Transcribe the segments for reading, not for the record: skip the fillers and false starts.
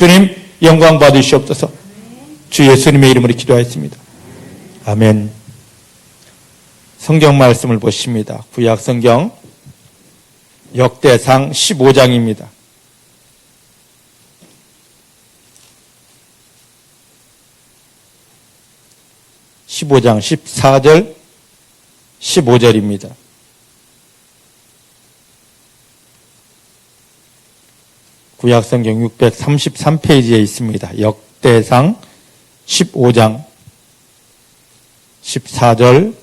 주님 영광 받으시옵소서. 주 예수님의 이름으로 기도하였습니다. 아멘. 성경 말씀을 보십니다. 구약 성경 역대상 15장입니다. 15장 14절 15절입니다. 구약성경 633페이지에 있습니다. 역대상 15장 14절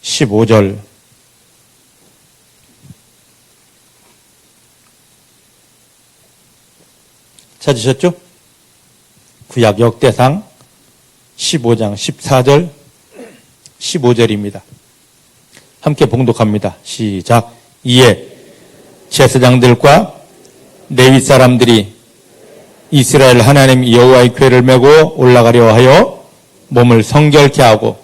15절 찾으셨죠? 구약 역대상 15장 14절 15절입니다. 함께 봉독합니다. 시작. 이에 제사장들과 레위 사람들이 이스라엘 하나님 여호와의 궤를 메고 올라가려 하여 몸을 성결케 하고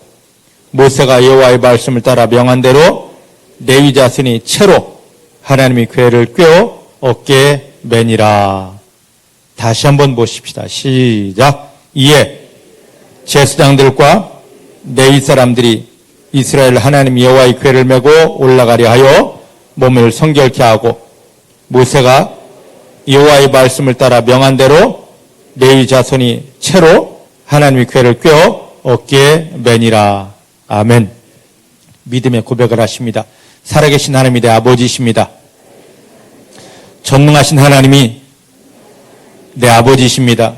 모세가 여호와의 말씀을 따라 명한 대로 레위 자손이 채로 하나님의 궤를 꿰어 어깨에 매니라. 다시 한번 보십시다. 시작. 이에 제사장들과 레위 사람들이 이스라엘 하나님 여호와의 궤를 메고 올라가려 하여 몸을 성결케 하고 모세가 여호와의 말씀을 따라 명한 대로 레위 자손이 채로 하나님의 궤를 꿰어 어깨에 매니라. 아멘. 믿음의 고백을 하십니다. 살아계신 하나님이 내 아버지이십니다. 전능하신 하나님이 내 아버지이십니다.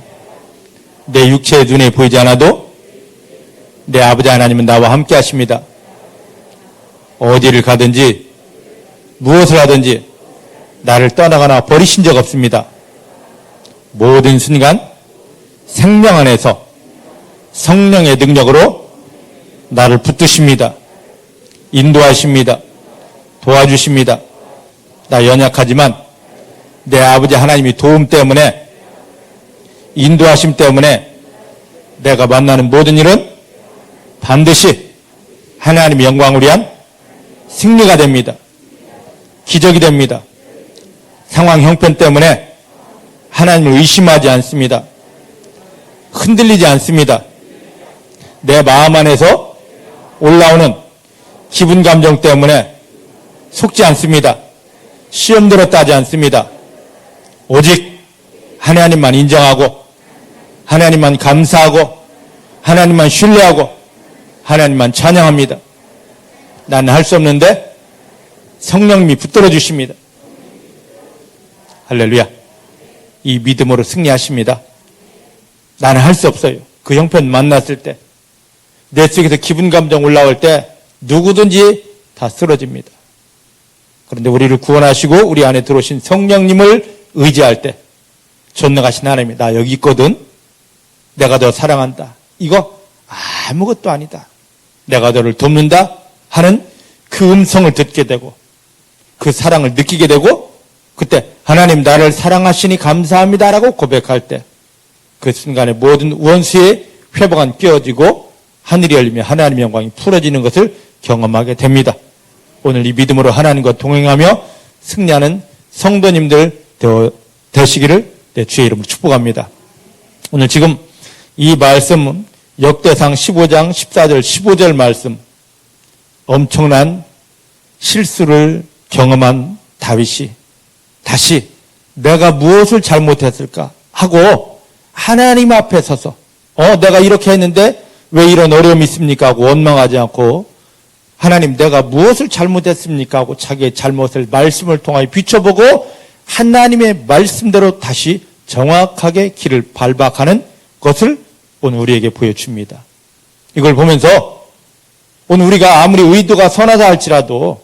내 육체의 눈에 보이지 않아도 내 아버지 하나님은 나와 함께 하십니다. 어디를 가든지 무엇을 하든지 나를 떠나거나 버리신 적 없습니다. 모든 순간 생명 안에서 성령의 능력으로 나를 붙드십니다. 인도하십니다. 도와주십니다. 나 연약하지만 내 아버지 하나님이 도움 때문에 인도하심 때문에 내가 만나는 모든 일은 반드시 하나님의 영광을 위한 승리가 됩니다. 기적이 됩니다. 상황 형편 때문에 하나님을 의심하지 않습니다. 흔들리지 않습니다. 내 마음 안에서 올라오는 기분 감정 때문에 속지 않습니다. 시험 들었다 하지 않습니다. 오직 하나님만 인정하고 하나님만 감사하고 하나님만 신뢰하고 하나님만 찬양합니다. 나는 할 수 없는데 성령님이 붙들어 주십니다. 할렐루야. 이 믿음으로 승리하십니다. 나는 할 수 없어요. 그 형편 만났을 때 내 속에서 기분 감정 올라올 때 누구든지 다 쓰러집니다. 그런데 우리를 구원하시고 우리 안에 들어오신 성령님을 의지할 때 전능하신 하나님이 나 여기 있거든. 내가 너 사랑한다. 이거 아무것도 아니다. 내가 너를 돕는다 하는 그 음성을 듣게 되고 그 사랑을 느끼게 되고 그때 하나님 나를 사랑하시니 감사합니다라고 고백할 때 그 순간에 모든 원수의 회복은 깨어지고 하늘이 열리며 하나님의 영광이 풀어지는 것을 경험하게 됩니다. 오늘 이 믿음으로 하나님과 동행하며 승리하는 성도님들 되시기를 내 주의 이름으로 축복합니다. 오늘 지금 이 말씀은 역대상 15장 14절 15절 말씀, 엄청난 실수를 경험한 다윗이 다시 내가 무엇을 잘못했을까 하고 하나님 앞에 서서 내가 이렇게 했는데 왜 이런 어려움이 있습니까 하고 원망하지 않고 하나님 내가 무엇을 잘못했습니까 하고 자기의 잘못을 말씀을 통하여 비춰보고 하나님의 말씀대로 다시 정확하게 길을 발박하는 것을 오늘 우리에게 보여줍니다. 이걸 보면서 오늘 우리가 아무리 의도가 선하다 할지라도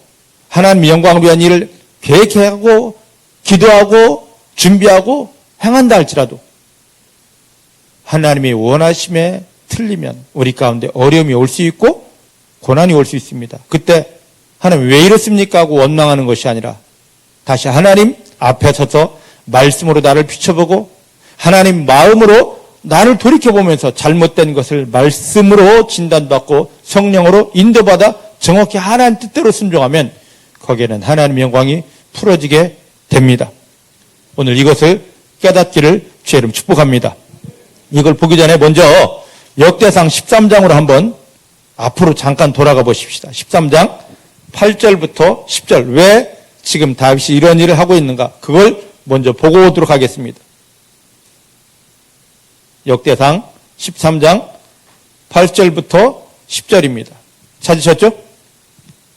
하나님의 영광을 위한 일을 계획하고 기도하고 준비하고 행한다 할지라도 하나님의 원하심에 틀리면 우리 가운데 어려움이 올 수 있고 고난이 올 수 있습니다. 그때 하나님 왜 이렇습니까 하고 원망하는 것이 아니라 다시 하나님 앞에 서서 말씀으로 나를 비춰보고 하나님 마음으로 나를 돌이켜보면서 잘못된 것을 말씀으로 진단받고 성령으로 인도받아 정확히 하나님 뜻대로 순종하면 거기에는 하나님의 영광이 풀어지게 됩니다. 오늘 이것을 깨닫기를 주의 이름 축복합니다. 이걸 보기 전에 먼저 역대상 13장으로 한번 앞으로 잠깐 돌아가 보십시다. 13장 8절부터 10절. 왜 지금 다윗이 이런 일을 하고 있는가? 그걸 먼저 보고 오도록 하겠습니다. 역대상 13장 8절부터 10절입니다. 찾으셨죠?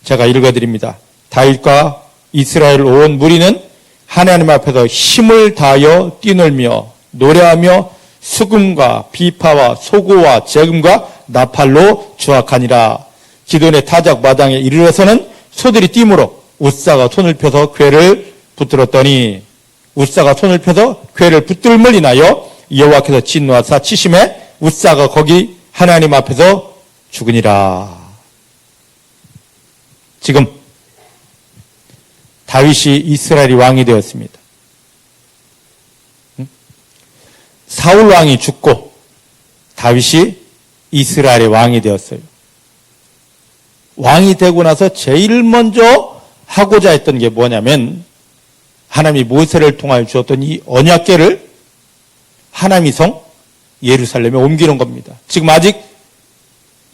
제가 읽어드립니다. 다윗과 이스라엘 온 무리는 하나님 앞에서 힘을 다하여 뛰놀며 노래하며 수금과 비파와 소고와 재금과 나팔로 주악하니라. 기돈의 타작 마당에 이르러서는 소들이 뛰므로 웃사가 손을 펴서 궤를 붙들었더니 웃사가 손을 펴서 궤를 붙들음을 인하여 여호와께서 진노하사 치심에 웃사가 거기 하나님 앞에서 죽으니라. 지금 다윗이 이스라엘이 왕이 되었습니다. 사울 왕이 죽고 다윗이 이스라엘의 왕이 되었어요. 왕이 되고 나서 제일 먼저 하고자 했던 게 뭐냐면 하나님이 모세를 통하여 주었던 이 언약궤를 하나님의 성 예루살렘에 옮기는 겁니다. 지금 아직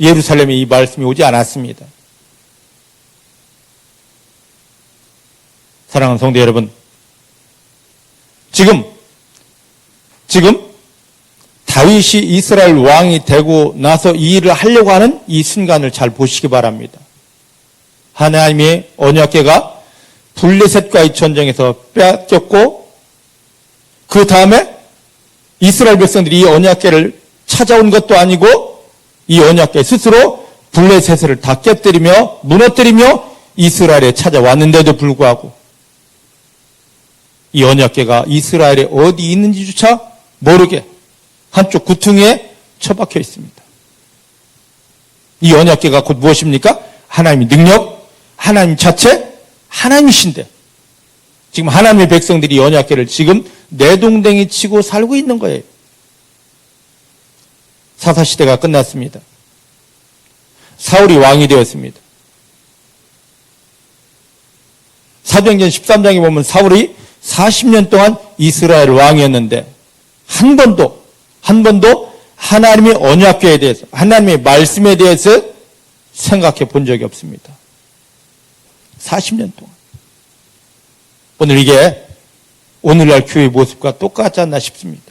예루살렘에 이 말씀이 오지 않았습니다. 사랑하는 성도 여러분, 지금 다윗이 이스라엘 왕이 되고 나서 이 일을 하려고 하는 이 순간을 잘 보시기 바랍니다. 하나님의 언약궤가 블레셋과의 전쟁에서 빼앗겼고 그 다음에 이스라엘 백성들이 이 언약궤를 찾아온 것도 아니고 이 언약궤 스스로 블레셋을 다 깨뜨리며 무너뜨리며 이스라엘에 찾아왔는데도 불구하고 이 언약궤가 이스라엘에 어디 있는지조차 모르게 한쪽 구퉁이에 처박혀 있습니다. 이 언약궤가 곧 무엇입니까? 하나님의 능력, 하나님 자체, 하나님이신데 지금 하나님의 백성들이 이 언약궤를 지금 내동댕이 치고 살고 있는 거예요. 사사시대가 끝났습니다. 사울이 왕이 되었습니다. 사도행전 13장에 보면 사울이 40년 동안 이스라엘 왕이었는데 한 번도 하나님의 언약궤에 대해서 하나님의 말씀에 대해서 생각해 본 적이 없습니다. 40년 동안. 오늘 이게 오늘날 교회의 모습과 똑같지 않나 싶습니다.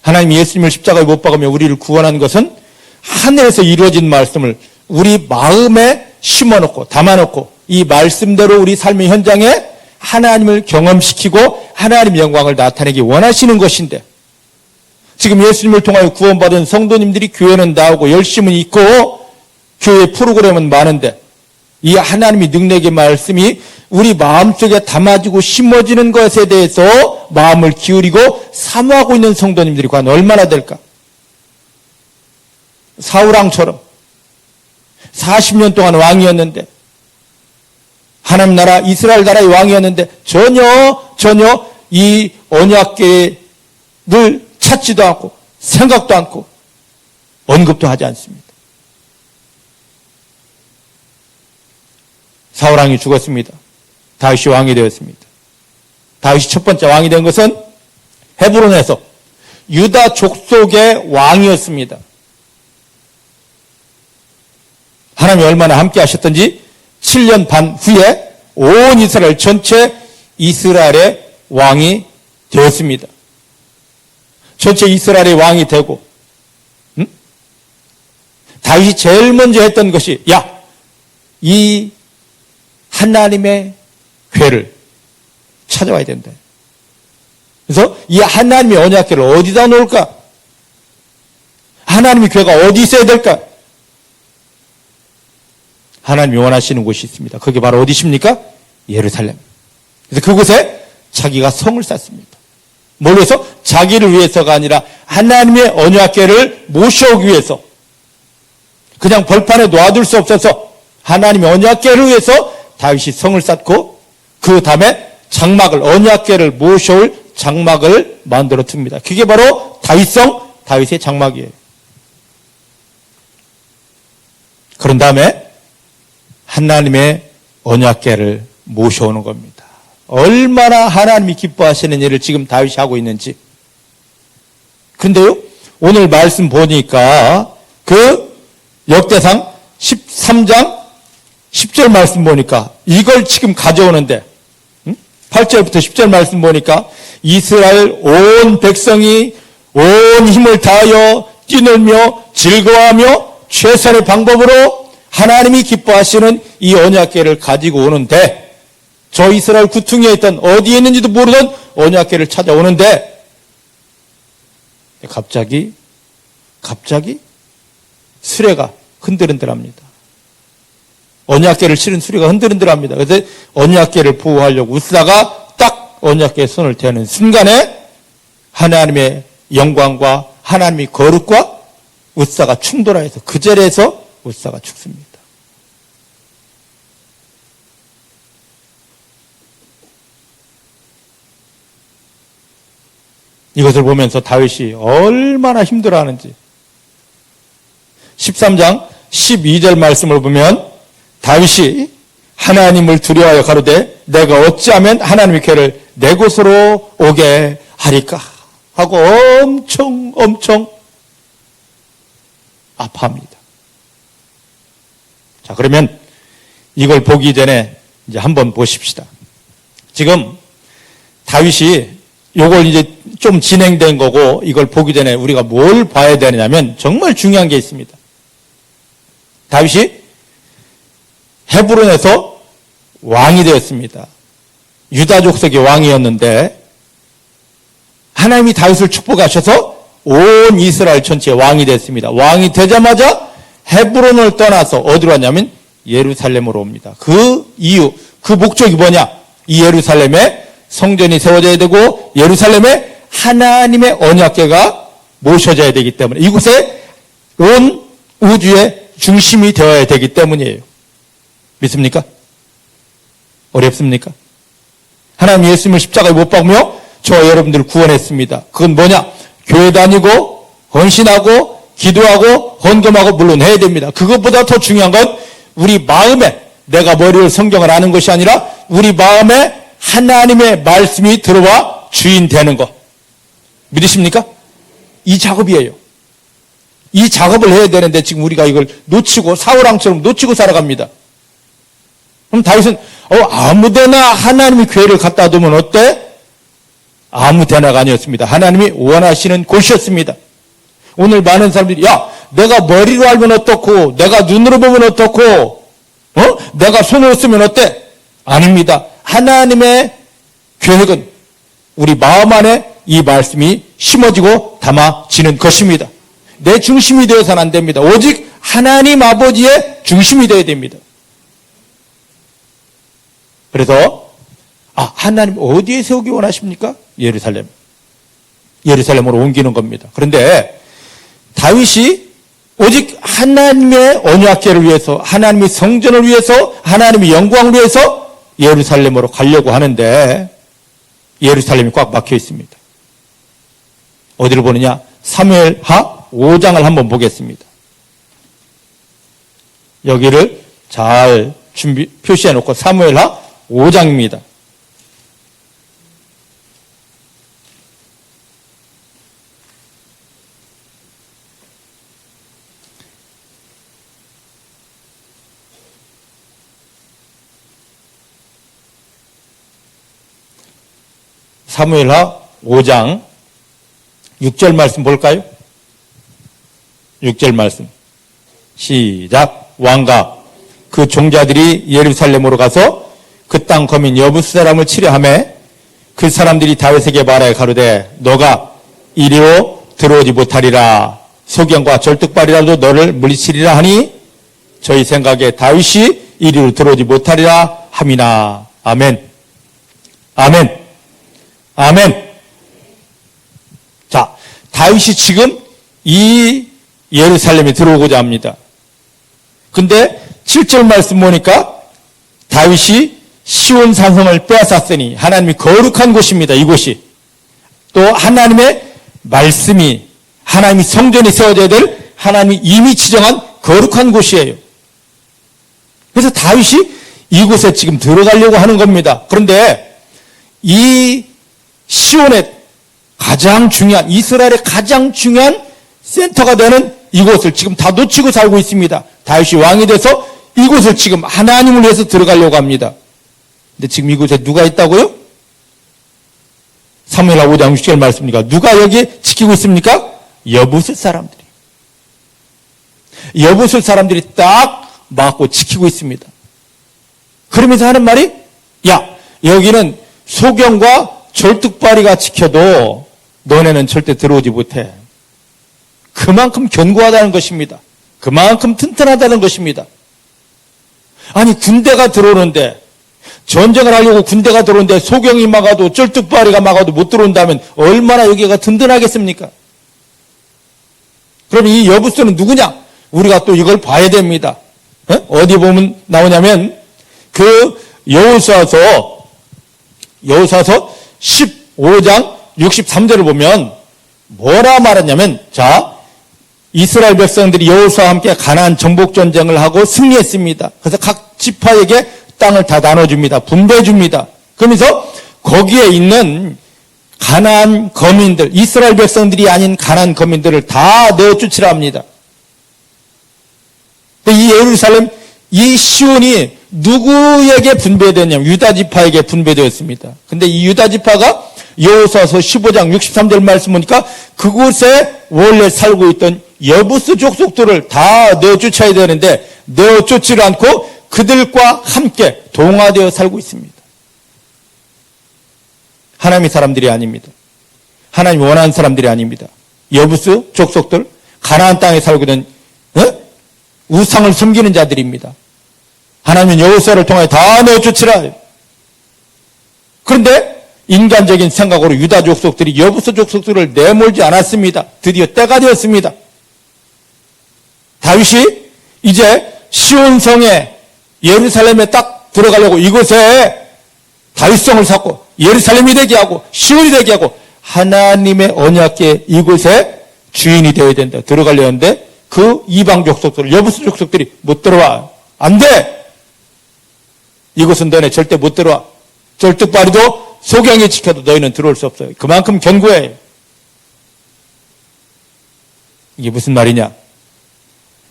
하나님이 예수님을 십자가에 못 박으며 우리를 구원한 것은 하늘에서 이루어진 말씀을 우리 마음에 심어놓고 담아놓고 이 말씀대로 우리 삶의 현장에 하나님을 경험시키고 하나님의 영광을 나타내기 원하시는 것인데 지금 예수님을 통하여 구원받은 성도님들이 교회는 나오고 열심은 있고 교회 프로그램은 많은데 이 하나님의 능력의 말씀이 우리 마음속에 담아지고 심어지는 것에 대해서 마음을 기울이고 사모하고 있는 성도님들이 과연 얼마나 될까? 사울왕처럼 40년 동안 왕이었는데 하나님 나라 이스라엘 나라의 왕이었는데 전혀 이 언약궤를 찾지도 않고 생각도 않고 언급도 하지 않습니다. 사울왕이 죽었습니다. 다윗이 왕이 되었습니다. 다윗이 첫 번째 왕이 된 것은 헤브론에서 유다 족속의 왕이었습니다. 하나님이 얼마나 함께 하셨던지 7년 반 후에 온 이스라엘 전체 이스라엘의 왕이 되었습니다. 전체 이스라엘의 왕이 되고 다윗이 제일 먼저 했던 것이 이 하나님의 궤를 찾아와야 된다. 그래서 이 하나님의 언약궤를 어디다 놓을까? 하나님의 궤가 어디 있어야 될까? 하나님이 원하시는 곳이 있습니다. 그게 바로 어디십니까? 예루살렘. 그래서 그곳에 자기가 성을 쌓습니다. 뭘 위해서? 자기를 위해서가 아니라 하나님의 언약궤를 모셔오기 위해서. 그냥 벌판에 놔둘 수 없어서 하나님의 언약궤를 위해서 다윗이 성을 쌓고 그 다음에 장막을 언약궤를 모셔올 장막을 만들어 둡니다. 그게 바로 다윗성, 다윗의 장막이에요. 그런 다음에 하나님의 언약궤를 모셔오는 겁니다. 얼마나 하나님이 기뻐하시는 일을 지금 다윗이 하고 있는지. 그런데요, 오늘 말씀 보니까 그 역대상 13장 10절 말씀 보니까 이걸 지금 가져오는데 8절부터 10절 말씀 보니까 이스라엘 온 백성이 온 힘을 다하여 뛰놀며 즐거워하며 최선의 방법으로 하나님이 기뻐하시는 이 언약궤를 가지고 오는데, 저 이스라엘 구퉁이에 있던 어디에 있는지도 모르던 언약궤를 찾아오는데 갑자기 수레가 흔들흔들합니다. 언약궤를 실은 수레가 흔들흔들합니다. 그래서 언약궤를 보호하려고 웃사가 딱 언약궤에 손을 대는 순간에 하나님의 영광과 하나님의 거룩과 웃사가 충돌하여서 그 자리에서 웃사가 죽습니다. 이것을 보면서 다윗이 얼마나 힘들어하는지 13장 12절 말씀을 보면 다윗이 하나님을 두려워하여 가로되 내가 어찌하면 하나님의 궤를 내 곳으로 오게 하리까 하고 엄청 아파합니다. 자, 그러면 이걸 보기 전에 이제 한번 보십시다. 지금 다윗이 요걸 이제 좀 진행된 거고, 이걸 보기 전에 우리가 뭘 봐야 되느냐면 정말 중요한 게 있습니다. 다윗이 헤브론에서 왕이 되었습니다. 유다 족속의 왕이었는데 하나님이 다윗을 축복하셔서 온 이스라엘 전체의 왕이 됐습니다. 왕이 되자마자 헤브론을 떠나서 어디로 왔냐면 예루살렘으로 옵니다. 그 이유, 그 목적이 뭐냐? 이 예루살렘에 성전이 세워져야 되고 예루살렘에 하나님의 언약궤가 모셔져야 되기 때문에, 이곳에 온 우주의 중심이 되어야 되기 때문이에요. 믿습니까? 어렵습니까? 하나님 예수님을 십자가에 못 박으며 저 여러분들을 구원했습니다. 그건 뭐냐? 교회 다니고 헌신하고 기도하고 헌금하고 물론 해야 됩니다. 그것보다 더 중요한 건 우리 마음에, 내가 머리로 성경을 아는 것이 아니라 우리 마음에 하나님의 말씀이 들어와 주인 되는 것. 믿으십니까? 이 작업이에요. 이 작업을 해야 되는데 지금 우리가 이걸 놓치고 사울왕처럼 놓치고 살아갑니다. 그럼 다윗은 아무데나 하나님의 궤를 갖다 두면 어때? 아무데나가 아니었습니다. 하나님이 원하시는 곳이었습니다. 오늘 많은 사람들이 내가 머리로 알면 어떻고, 내가 눈으로 보면 어떻고, 내가 손으로 쓰면 어때? 아닙니다. 하나님의 계획은 우리 마음 안에 이 말씀이 심어지고 담아지는 것입니다. 내 중심이 되어서는 안 됩니다. 오직 하나님 아버지의 중심이 되어야 됩니다. 그래서 하나님 어디에 세우기 원하십니까? 예루살렘. 예루살렘으로 옮기는 겁니다. 그런데 다윗이 오직 하나님의 언약궤를 위해서, 하나님의 성전을 위해서, 하나님의 영광을 위해서 예루살렘으로 가려고 하는데 예루살렘이 꽉 막혀 있습니다. 어디를 보느냐? 사무엘하 5장을 한번 보겠습니다. 여기를 잘 표시해 놓고 사무엘하 5장입니다. 사무엘하 5장 6절 말씀 볼까요? 6절 말씀 시작. 왕과 그 종자들이 예루살렘으로 가서 그 땅 거민 여부스 사람을 치려하며 그 사람들이 다윗에게 말하여 가로되 너가 이리로 들어오지 못하리라. 소경과 절뚝발이라도 너를 물리치리라 하니 저희 생각에 다윗이 이리로 들어오지 못하리라 함이나. 아멘. 아멘. 아멘. 자, 다윗이 지금 이 예루살렘에 들어오고자 합니다. 근데 7절 말씀 보니까 다윗이 시온 산성을 빼앗았으니 하나님이 거룩한 곳입니다. 이곳이. 또 하나님의 말씀이, 하나님이 성전이 세워져야 될 하나님이 이미 지정한 거룩한 곳이에요. 그래서 다윗이 이곳에 지금 들어가려고 하는 겁니다. 그런데 이 시온의 가장 중요한, 이스라엘의 가장 중요한 센터가 되는 이곳을 지금 다 놓치고 살고 있습니다. 다윗이 왕이 돼서 이곳을 지금 하나님을 위해서 들어가려고 합니다. 근데 지금 이곳에 누가 있다고요? 사무엘하 5장 60절 말씀입니까? 누가 여기 지키고 있습니까? 여부스 사람들이. 여부스 사람들이 딱 막고 지키고 있습니다. 그러면서 하는 말이, 야, 여기는 소경과 절뚝발이가 지켜도 너네는 절대 들어오지 못해. 그만큼 견고하다는 것입니다. 그만큼 튼튼하다는 것입니다. 아니, 군대가 들어오는데, 전쟁을 하려고 군대가 들어오는데 소경이 막아도 쩔뚝발이가 막아도 못 들어온다면 얼마나 여기가 든든하겠습니까? 그럼 이 여부스는 누구냐? 우리가 또 이걸 봐야 됩니다. 어디 보면 나오냐면 그 여호수아서 15장 63절을 보면 뭐라 말했냐면, 자, 이스라엘 백성들이 여호수아와 함께 가나안 정복 전쟁을 하고 승리했습니다. 그래서 각 지파에게 땅을 다 나눠줍니다. 분배해줍니다. 그러면서 거기에 있는 가나안 거민들, 이스라엘 백성들이 아닌 가나안 거민들을 다 내어쫓으라 합니다. 이 예루살렘, 이 시온이 누구에게 분배되었냐면 유다 지파에게 분배되었습니다. 근데 이 유다 지파가 여호수아서 15장 63절 말씀 보니까 그곳에 원래 살고 있던 여부스 족속들을 다 내어쫓아야 되는데 내어쫓지를 않고 그들과 함께 동화되어 살고 있습니다. 하나님의 사람들이 아닙니다. 하나님이 원하는 사람들이 아닙니다. 여부스 족속들, 가나안 땅에 살고 있는 우상을 섬기는 자들입니다. 하나님은 여호수아를 통해 다 내어쫓으라. 그런데 인간적인 생각으로 유다 족속들이 여부스 족속들을 내몰지 않았습니다. 드디어 때가 되었습니다. 다윗이 이제 시온성에 예루살렘에 딱 들어가려고 이곳에 다윗성을 쌓고 예루살렘이 되게 하고 시온이 되게 하고 하나님의 언약궤 이곳에 주인이 되어야 된다. 들어가려 하는데 그 이방 족속들, 여부스 족속들이 못 들어와. 안 돼! 이곳은 너네 절대 못 들어와. 절뚝발이도 소경이 지켜도 너희는 들어올 수 없어요. 그만큼 견고해. 이게 무슨 말이냐?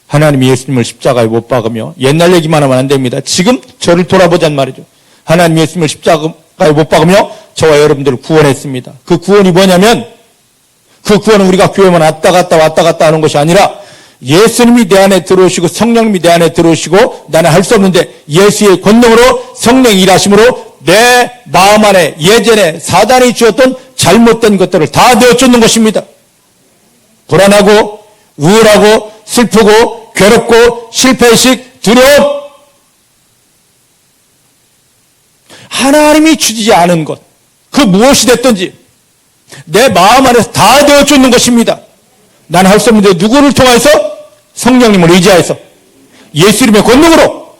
하나님이 예수님을 십자가에 못 박으며 옛날 얘기만 하면 안 됩니다. 지금 저를 돌아보자는 말이죠. 하나님 예수님을 십자가에 못 박으며 저와 여러분들을 구원했습니다. 그 구원이 뭐냐면 그 구원은 우리가 교회만 왔다 갔다 하는 것이 아니라 예수님이 내 안에 들어오시고 성령님이 내 안에 들어오시고 나는 할 수 없는데 예수의 권능으로 성령이 일하심으로 내 마음 안에 예전에 사단이 주었던 잘못된 것들을 다 내어쫓는 것입니다. 불안하고 우울하고 슬프고 괴롭고 실패의식, 두려움, 하나님이 주지 않은 것, 그 무엇이 됐든지 내 마음 안에서 다 내어쫓는 것입니다. 나는 할 수 없는데 누구를 통해서? 성령님을 의지하여서 예수님의 권능으로.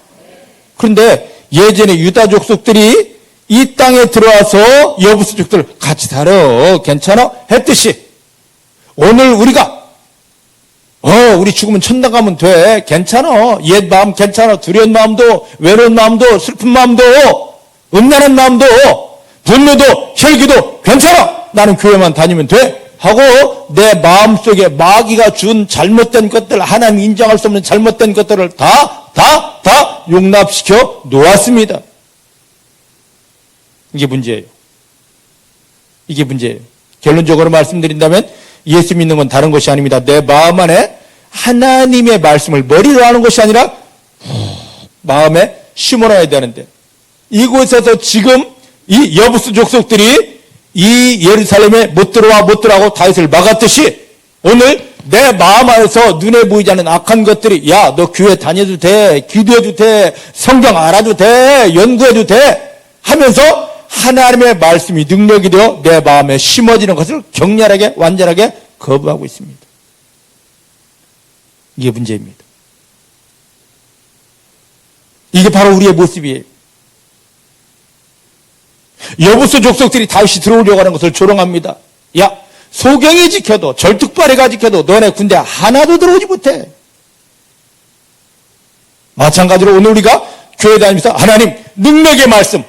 그런데 예전에 유다 족속들이 이 땅에 들어와서 여부스 족들 같이 살아 괜찮아? 했듯이 오늘 우리가 우리 죽으면 천당 가면 돼. 괜찮아. 옛 마음 괜찮아. 두려운 마음도, 외로운 마음도, 슬픈 마음도, 음란한 마음도, 분노도, 혈기도 괜찮아. 나는 교회만 다니면 돼. 하고 내 마음속에 마귀가 준 잘못된 것들, 하나님 인정할 수 없는 잘못된 것들을 다 용납시켜 놓았습니다. 이게 문제예요. 이게 문제예요. 결론적으로 말씀드린다면 예수 믿는 건 다른 것이 아닙니다. 내 마음 안에 하나님의 말씀을 머리로 하는 것이 아니라 마음에 심어놔야 되는데 이곳에서 지금 이 여부스 족속들이 이 예루살렘에 못 들어가고 다윗을 막았듯이 오늘 내 마음 안에서 눈에 보이지 않는 악한 것들이 야, 너 교회 다녀도 돼, 기도해도 돼, 성경 알아도 돼, 연구해도 돼 하면서 하나님의 말씀이 능력이 되어 내 마음에 심어지는 것을 격렬하게 완전하게 거부하고 있습니다. 이게 문제입니다. 이게 바로 우리의 모습이에요. 여부스 족속들이 다윗이 들어오려고 하는 것을 조롱합니다. 야, 소경이 지켜도 절뚝발이가 지켜도 너네 군대 하나도 들어오지 못해. 마찬가지로 오늘 우리가 교회 다니면서 하나님 능력의 말씀,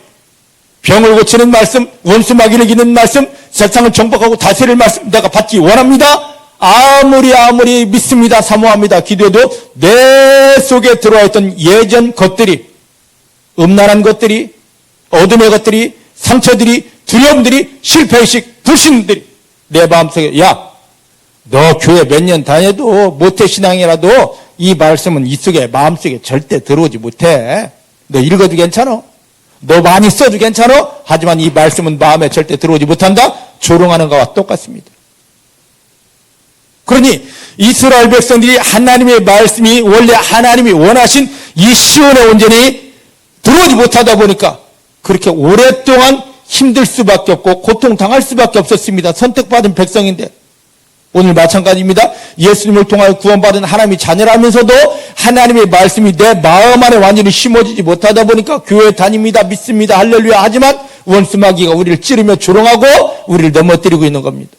병을 고치는 말씀, 원수 마귀를 이기는 말씀, 세상을 정복하고 다스릴 말씀 내가 받기 원합니다. 아무리 믿습니다, 사모합니다, 기도해도 내 속에 들어와 있던 예전 것들이, 음란한 것들이, 어둠의 것들이, 상처들이, 두려움들이, 실패의식, 불신들이 내 마음속에, 야, 너 교회 몇 년 다녀도 모태신앙이라도 이 말씀은 이 속에, 마음속에 절대 들어오지 못해. 너 읽어도 괜찮아. 너 많이 써도 괜찮아. 하지만 이 말씀은 마음에 절대 들어오지 못한다. 조롱하는 것과 똑같습니다. 그러니 이스라엘 백성들이 하나님의 말씀이 원래 하나님이 원하신 이 시온의 온전히 들어오지 못하다 보니까 그렇게 오랫동안 힘들 수밖에 없고 고통당할 수밖에 없었습니다. 선택받은 백성인데 오늘 마찬가지입니다. 예수님을 통하여 구원받은 하나님의 자녀라면서도 하나님의 말씀이 내 마음 안에 완전히 심어지지 못하다 보니까 교회 다닙니다, 믿습니다, 할렐루야 하지만 원수 마귀가 우리를 찌르며 조롱하고 우리를 넘어뜨리고 있는 겁니다.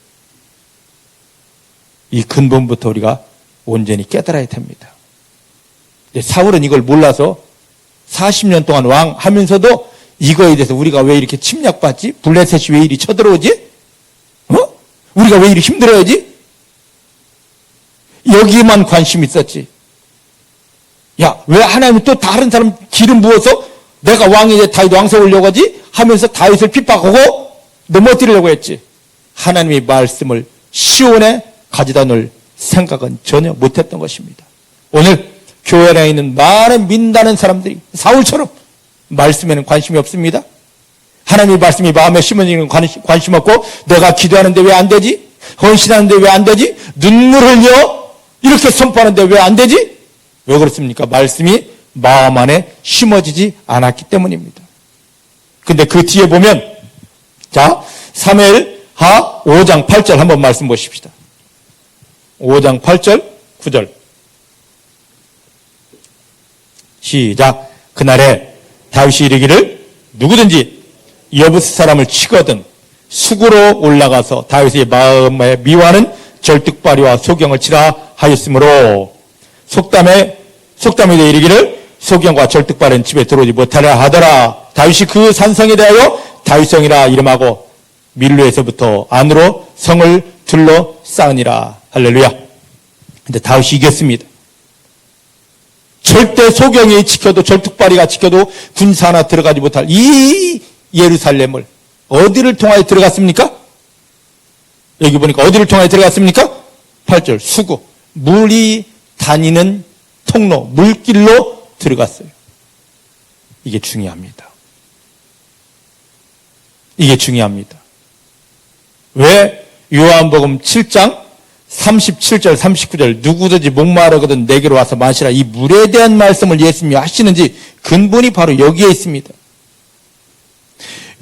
이 근본부터 우리가 온전히 깨달아야 됩니다. 사울은 이걸 몰라서 40년 동안 왕 하면서도 이거에 대해서 우리가 왜 이렇게 침략받지? 블레셋이 왜 이리 쳐들어오지? 우리가 왜 이리 힘들어야지? 여기만 관심이 있었지. 야, 왜 하나님은 또 다른 사람 기름 부어서 내가 왕이 다윗 왕 세우려고 하지? 하면서 다윗을 핍박하고 넘어뜨리려고 했지. 하나님의 말씀을 시온에 가져다 놓을 생각은 전혀 못했던 것입니다. 오늘 교회 안에 있는 많은 믿는다는 사람들이 사울처럼 말씀에는 관심이 없습니다. 하나님의 말씀이 마음에 심어지는 관심 없고 내가 기도하는데 왜 안 되지? 헌신하는데 왜 안 되지? 눈물 흘려 이렇게 선포하는데 왜 안 되지? 왜 그렇습니까? 말씀이 마음 안에 심어지지 않았기 때문입니다. 근데 그 뒤에 보면 자 사무엘하 5장 8절 한번 말씀 보십시다. 5장 8절 9절 시작. 그날에 다윗이 이르기를 누구든지 여부스 사람을 치거든 수구로 올라가서 다윗의 마음에 미워하는 절뚝발이와 소경을 치라 하였으므로 속담에 이르기를 소경과 절뚝발은 집에 들어오지 못하려 하더라. 다윗이 그 산성에 대하여 다윗성이라 이름하고 밀로에서부터 안으로 성을 둘러 쌓으니라. 할렐루야. 근데 다윗이 이겼습니다. 절대 소경이 지켜도 절뚝발이가 지켜도 군사 하나 들어가지 못할 이 예루살렘을 어디를 통하여 들어갔습니까? 여기 보니까 어디를 통하여 들어갔습니까? 8절 수구 물이 다니는 통로 물길로 들어갔어요. 이게 중요합니다. 이게 중요합니다. 왜 요한복음 7장 37절 39절 누구든지 목마르거든 내게로 와서 마시라 이 물에 대한 말씀을 예수님이 하시는지 근본이 바로 여기에 있습니다.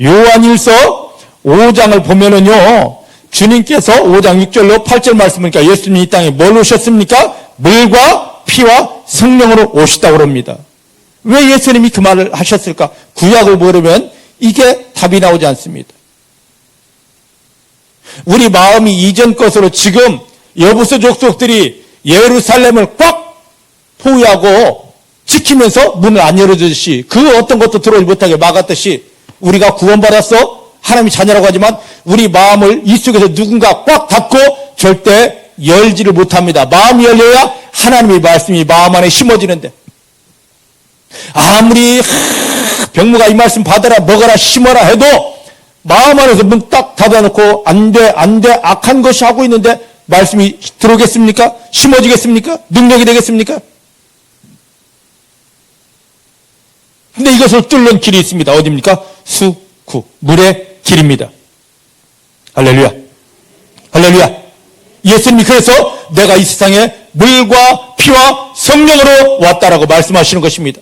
요한일서 5장을 보면은요 주님께서 5장 6절로 8절 말씀이니까 예수님이 이 땅에 뭘 오셨습니까? 물과 피와 성령으로 오시다고 그럽니다. 왜 예수님이 그 말을 하셨을까? 구약을 모르면 이게 답이 나오지 않습니다. 우리 마음이 이전 것으로 지금 여부스 족속들이 예루살렘을 꽉 포위하고 지키면서 문을 안 열어주듯이 그 어떤 것도 들어오지 못하게 막았듯이 우리가 구원받았어? 하나님이 자녀라고 하지만 우리 마음을 이 속에서 누군가 꽉 닫고 절대 열지를 못합니다. 마음이 열려야 하나님의 말씀이 마음 안에 심어지는데 아무리 병무가 이 말씀 받아라 먹어라 심어라 해도 마음 안에서 문 딱 닫아놓고 안 돼 악한 것이 하고 있는데 말씀이 들어오겠습니까? 심어지겠습니까? 능력이 되겠습니까? 근데 이것을 뚫는 길이 있습니다. 어디입니까? 수구 물의 길입니다. 할렐루야. 할렐루야. 예수님이 그래서 내가 이 세상에 물과 피와 성령으로 왔다라고 말씀하시는 것입니다.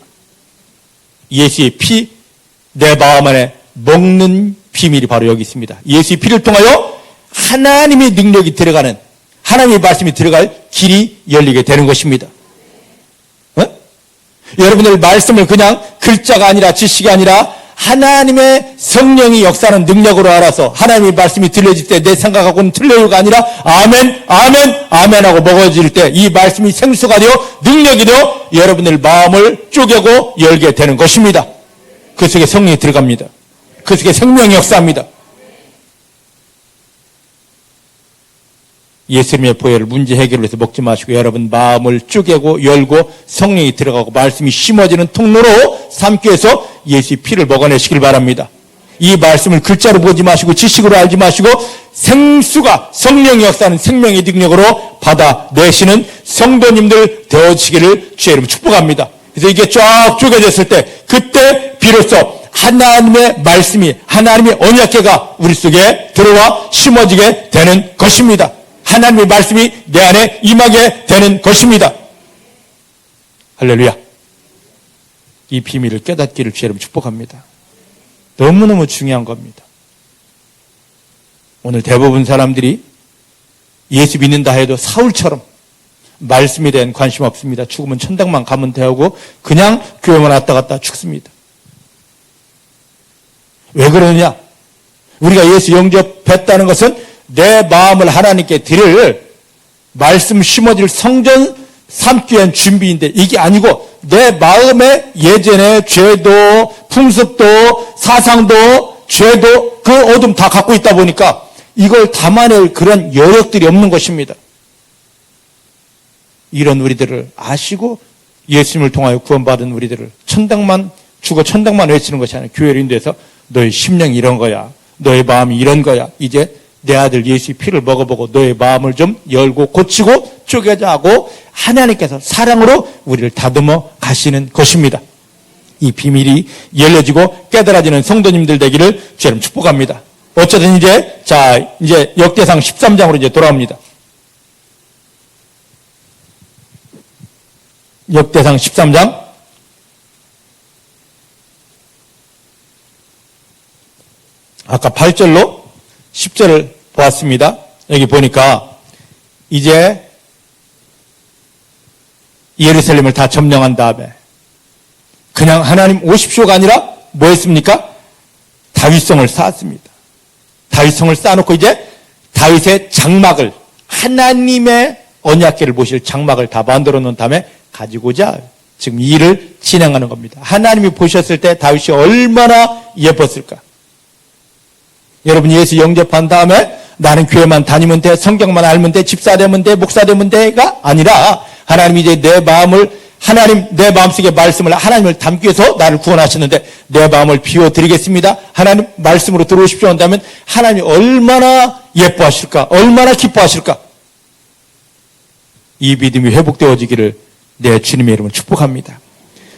예수의 피 내 마음 안에 먹는 비밀이 바로 여기 있습니다. 예수의 피를 통하여 하나님의 능력이 들어가는 하나님의 말씀이 들어갈 길이 열리게 되는 것입니다. 여러분들 말씀을 그냥 글자가 아니라 지식이 아니라 하나님의 성령이 역사하는 능력으로 알아서 하나님의 말씀이 들려질 때 내 생각하고는 틀려요가 아니라 아멘 아멘 아멘 하고 먹어질 때 이 말씀이 생수가 되어 능력이 되어 여러분들 마음을 쪼개고 열게 되는 것입니다. 그 속에 성령이 들어갑니다. 그 속에 생명이 역사합니다. 예수님의 보혈을 문제 해결을 위해서 먹지 마시고 여러분 마음을 쪼개고 열고 성령이 들어가고 말씀이 심어지는 통로로 삼기 위해서 예수의 피를 먹어내시길 바랍니다. 이 말씀을 글자로 보지 마시고 지식으로 알지 마시고 생수가 성령의 역사하는 생명의 능력으로 받아내시는 성도님들 되어지기를 주의 이름으로 축복합니다. 그래서 이게 쫙 쪼개졌을 때 그때 비로소 하나님의 말씀이 하나님의 언약궤가 우리 속에 들어와 심어지게 되는 것입니다. 하나님의 말씀이 내 안에 임하게 되는 것입니다. 할렐루야. 이 비밀을 깨닫기를 주의 이름으로 축복합니다. 너무너무 중요한 겁니다. 오늘 대부분 사람들이 예수 믿는다 해도 사울처럼 말씀에 대한 관심 없습니다. 죽으면 천당만 가면 되고 그냥 교회만 왔다 갔다 죽습니다. 왜 그러느냐? 우리가 예수 영접했다는 것은 내 마음을 하나님께 드릴 말씀 심어질 성전 삼기 위한 준비인데 이게 아니고 내 마음의 예전의 죄도 풍습도 사상도 죄도 그 어둠 다 갖고 있다 보니까 이걸 담아낼 그런 여력들이 없는 것입니다. 이런 우리들을 아시고 예수님을 통하여 구원받은 우리들을 천당만 죽어 천당만 외치는 것이 아니라 교회를 인도해서 너의 심령이 이런 거야. 너의 마음이 이런 거야. 이제 내 아들 예수의 피를 먹어보고 너의 마음을 좀 열고 고치고 쪼개자 하고 하나님께서 사랑으로 우리를 다듬어 가시는 것입니다. 이 비밀이 열려지고 깨달아지는 성도님들 되기를 주님 축복합니다. 어쨌든 이제 역대상 13장으로 이제 돌아옵니다. 역대상 13장 아까 8절로 10절을 보았습니다. 여기 보니까 이제 예루살렘을 다 점령한 다음에 그냥 하나님 오십시오가 아니라 뭐 했습니까? 다윗성을 쌓았습니다. 다윗성을 쌓아놓고 이제 다윗의 장막을 하나님의 언약궤를 모실 장막을 다 만들어 놓은 다음에 가지고자 지금 이 일을 진행하는 겁니다. 하나님이 보셨을 때 다윗이 얼마나 예뻤을까? 여러분 예수 영접한 다음에 나는 교회만 다니면 돼, 성경만 알면 돼, 집사 되면 돼, 목사 되면 돼가 아니라 하나님이 이제 내 마음속에 말씀을 하나님을 담기 위해서 나를 구원하셨는데 내 마음을 비워드리겠습니다. 하나님 말씀으로 들어오십시오 한다면 하나님이 얼마나 예뻐하실까? 얼마나 기뻐하실까? 이 믿음이 회복되어지기를 내 주님의 이름으로 축복합니다.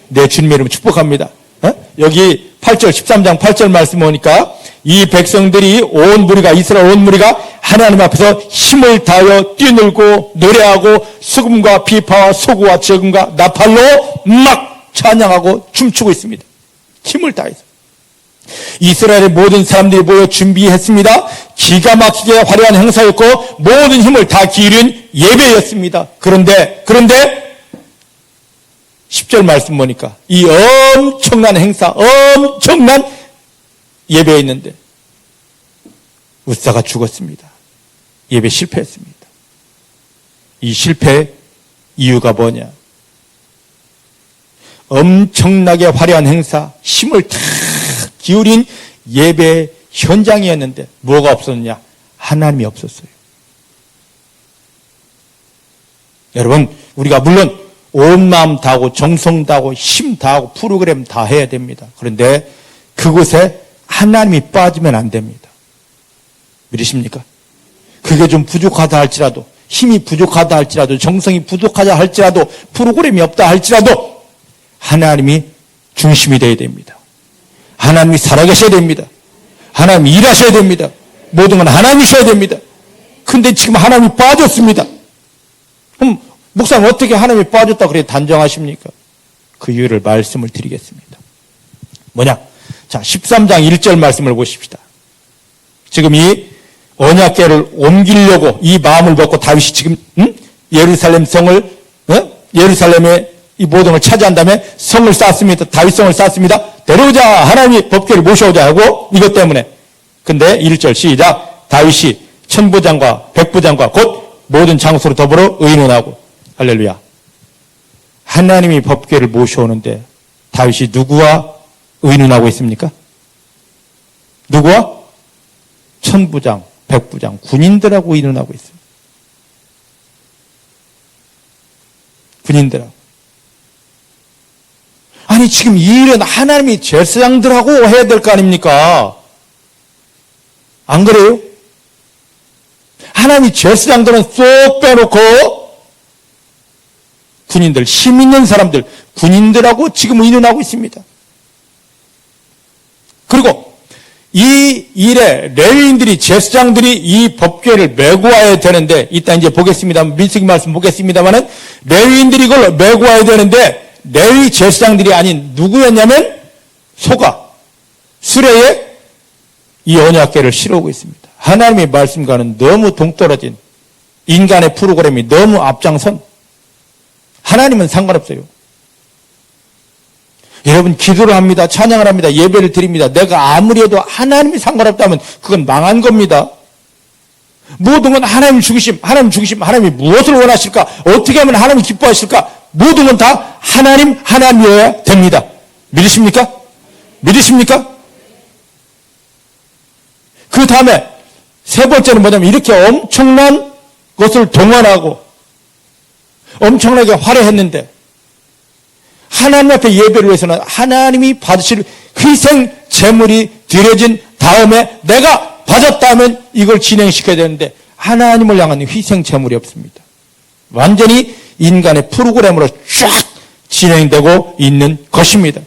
내 주님의 이름으로 축복합니다. 여기 8절 13장 8절 말씀 보니까 이 백성들이 온 무리가 이스라엘 온 무리가 하나님 앞에서 힘을 다하여 뛰놀고 노래하고 수금과 비파와 소구와 저금과 나팔로 막 찬양하고 춤추고 있습니다. 힘을 다해서 이스라엘의 모든 사람들이 모여 준비했습니다. 기가 막히게 화려한 행사였고 모든 힘을 다 기울인 예배였습니다. 그런데 10절 말씀 보니까 이 엄청난 행사, 엄청난 예배였는데 웃사가 죽었습니다. 예배 실패했습니다. 이 실패의 이유가 뭐냐? 엄청나게 화려한 행사, 힘을 다 기울인 예배 현장이었는데 뭐가 없었느냐? 하나님이 없었어요. 여러분, 우리가 물론 온 마음 다하고 정성 다하고 힘 다하고 프로그램 다 해야 됩니다. 그런데 그곳에 하나님이 빠지면 안 됩니다. 믿으십니까? 그게 좀 부족하다 할지라도 힘이 부족하다 할지라도 정성이 부족하다 할지라도 프로그램이 없다 할지라도 하나님이 중심이 되어야 됩니다. 하나님이 살아계셔야 됩니다. 하나님이 일하셔야 됩니다. 모든 건 하나님이셔야 됩니다. 근데 지금 하나님이 빠졌습니다. 그럼 목사님 어떻게 하나님이 빠졌다 그래 단정하십니까? 그 이유를 말씀을 드리겠습니다. 뭐냐? 자, 13장 1절 말씀을 보십시다. 지금 이 언약궤를 옮기려고 이 마음을 먹고 다윗이 지금 예루살렘 성을 예루살렘의 이 모든 걸 차지한 다음에 성을 쌓았습니다. 다윗성을 쌓았습니다. 데려오자 하나님이 법궤를 모셔오자 하고 이것 때문에. 근데 1절 시작. 다윗이 천부장과 백부장과 곧 모든 장소로 더불어 의논하고 할렐루야. 하나님이 법궤를 모셔오는데 다윗이 누구와 의논하고 있습니까? 누구와? 천부장, 백부장, 군인들하고 일어나고 있어요. 군인들하고. 아니 지금 이 일은 하나님이 제사장들하고 해야 될 거 아닙니까? 안 그래요? 하나님이 제사장들은 쏙 빼놓고 군인들, 힘 있는 사람들, 군인들하고 지금 일어나고 있습니다. 그리고 이 일에 레위인들이, 제사장들이 이 법궤를 메고 와야 되는데, 이따 이제 보겠습니다. 민수기 말씀 보겠습니다만은, 레위인들이 이걸 메고 와야 되는데, 레위 제사장들이 아닌 누구였냐면, 소가, 수레에 이 언약궤를 실어오고 있습니다. 하나님의 말씀과는 너무 동떨어진 인간의 프로그램이 너무 앞장선, 하나님은 상관없어요. 여러분 기도를 합니다. 찬양을 합니다. 예배를 드립니다. 내가 아무리 해도 하나님이 상관없다면 그건 망한 겁니다. 모든 건 하나님 죽으심, 하나님 죽으심, 하나님이 무엇을 원하실까? 어떻게 하면 하나님이 기뻐하실까? 모든 건 다 하나님이어야 됩니다. 믿으십니까? 믿으십니까? 그 다음에 세 번째는 뭐냐면 이렇게 엄청난 것을 동원하고 엄청나게 화려했는데 하나님 앞에 예배를 위해서는 하나님이 받으실 희생 제물이 드려진 다음에 내가 받았다면 이걸 진행시켜야 되는데 하나님을 향한 희생 제물이 없습니다. 완전히 인간의 프로그램으로 쫙 진행되고 있는 것입니다.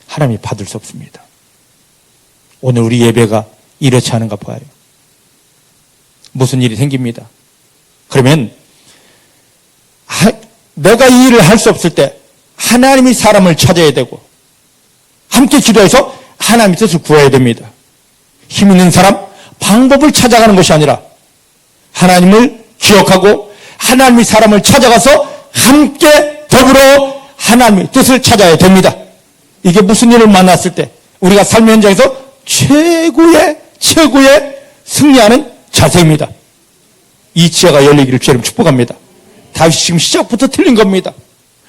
하나님이 받을 수 없습니다. 오늘 우리 예배가 이렇지 않은가 봐요. 무슨 일이 생깁니다. 그러면 내가 이 일을 할 수 없을 때 하나님이 사람을 찾아야 되고 함께 기도해서 하나님의 뜻을 구해야 됩니다. 힘 있는 사람, 방법을 찾아가는 것이 아니라 하나님을 기억하고 하나님이 사람을 찾아가서 함께 더불어 하나님의 뜻을 찾아야 됩니다. 이게 무슨 일을 만났을 때 우리가 삶의 현장에서 최고의 승리하는 자세입니다. 이 지혜가 열리기를 주님 축복합니다. 다윗이 지금 시작부터 틀린 겁니다.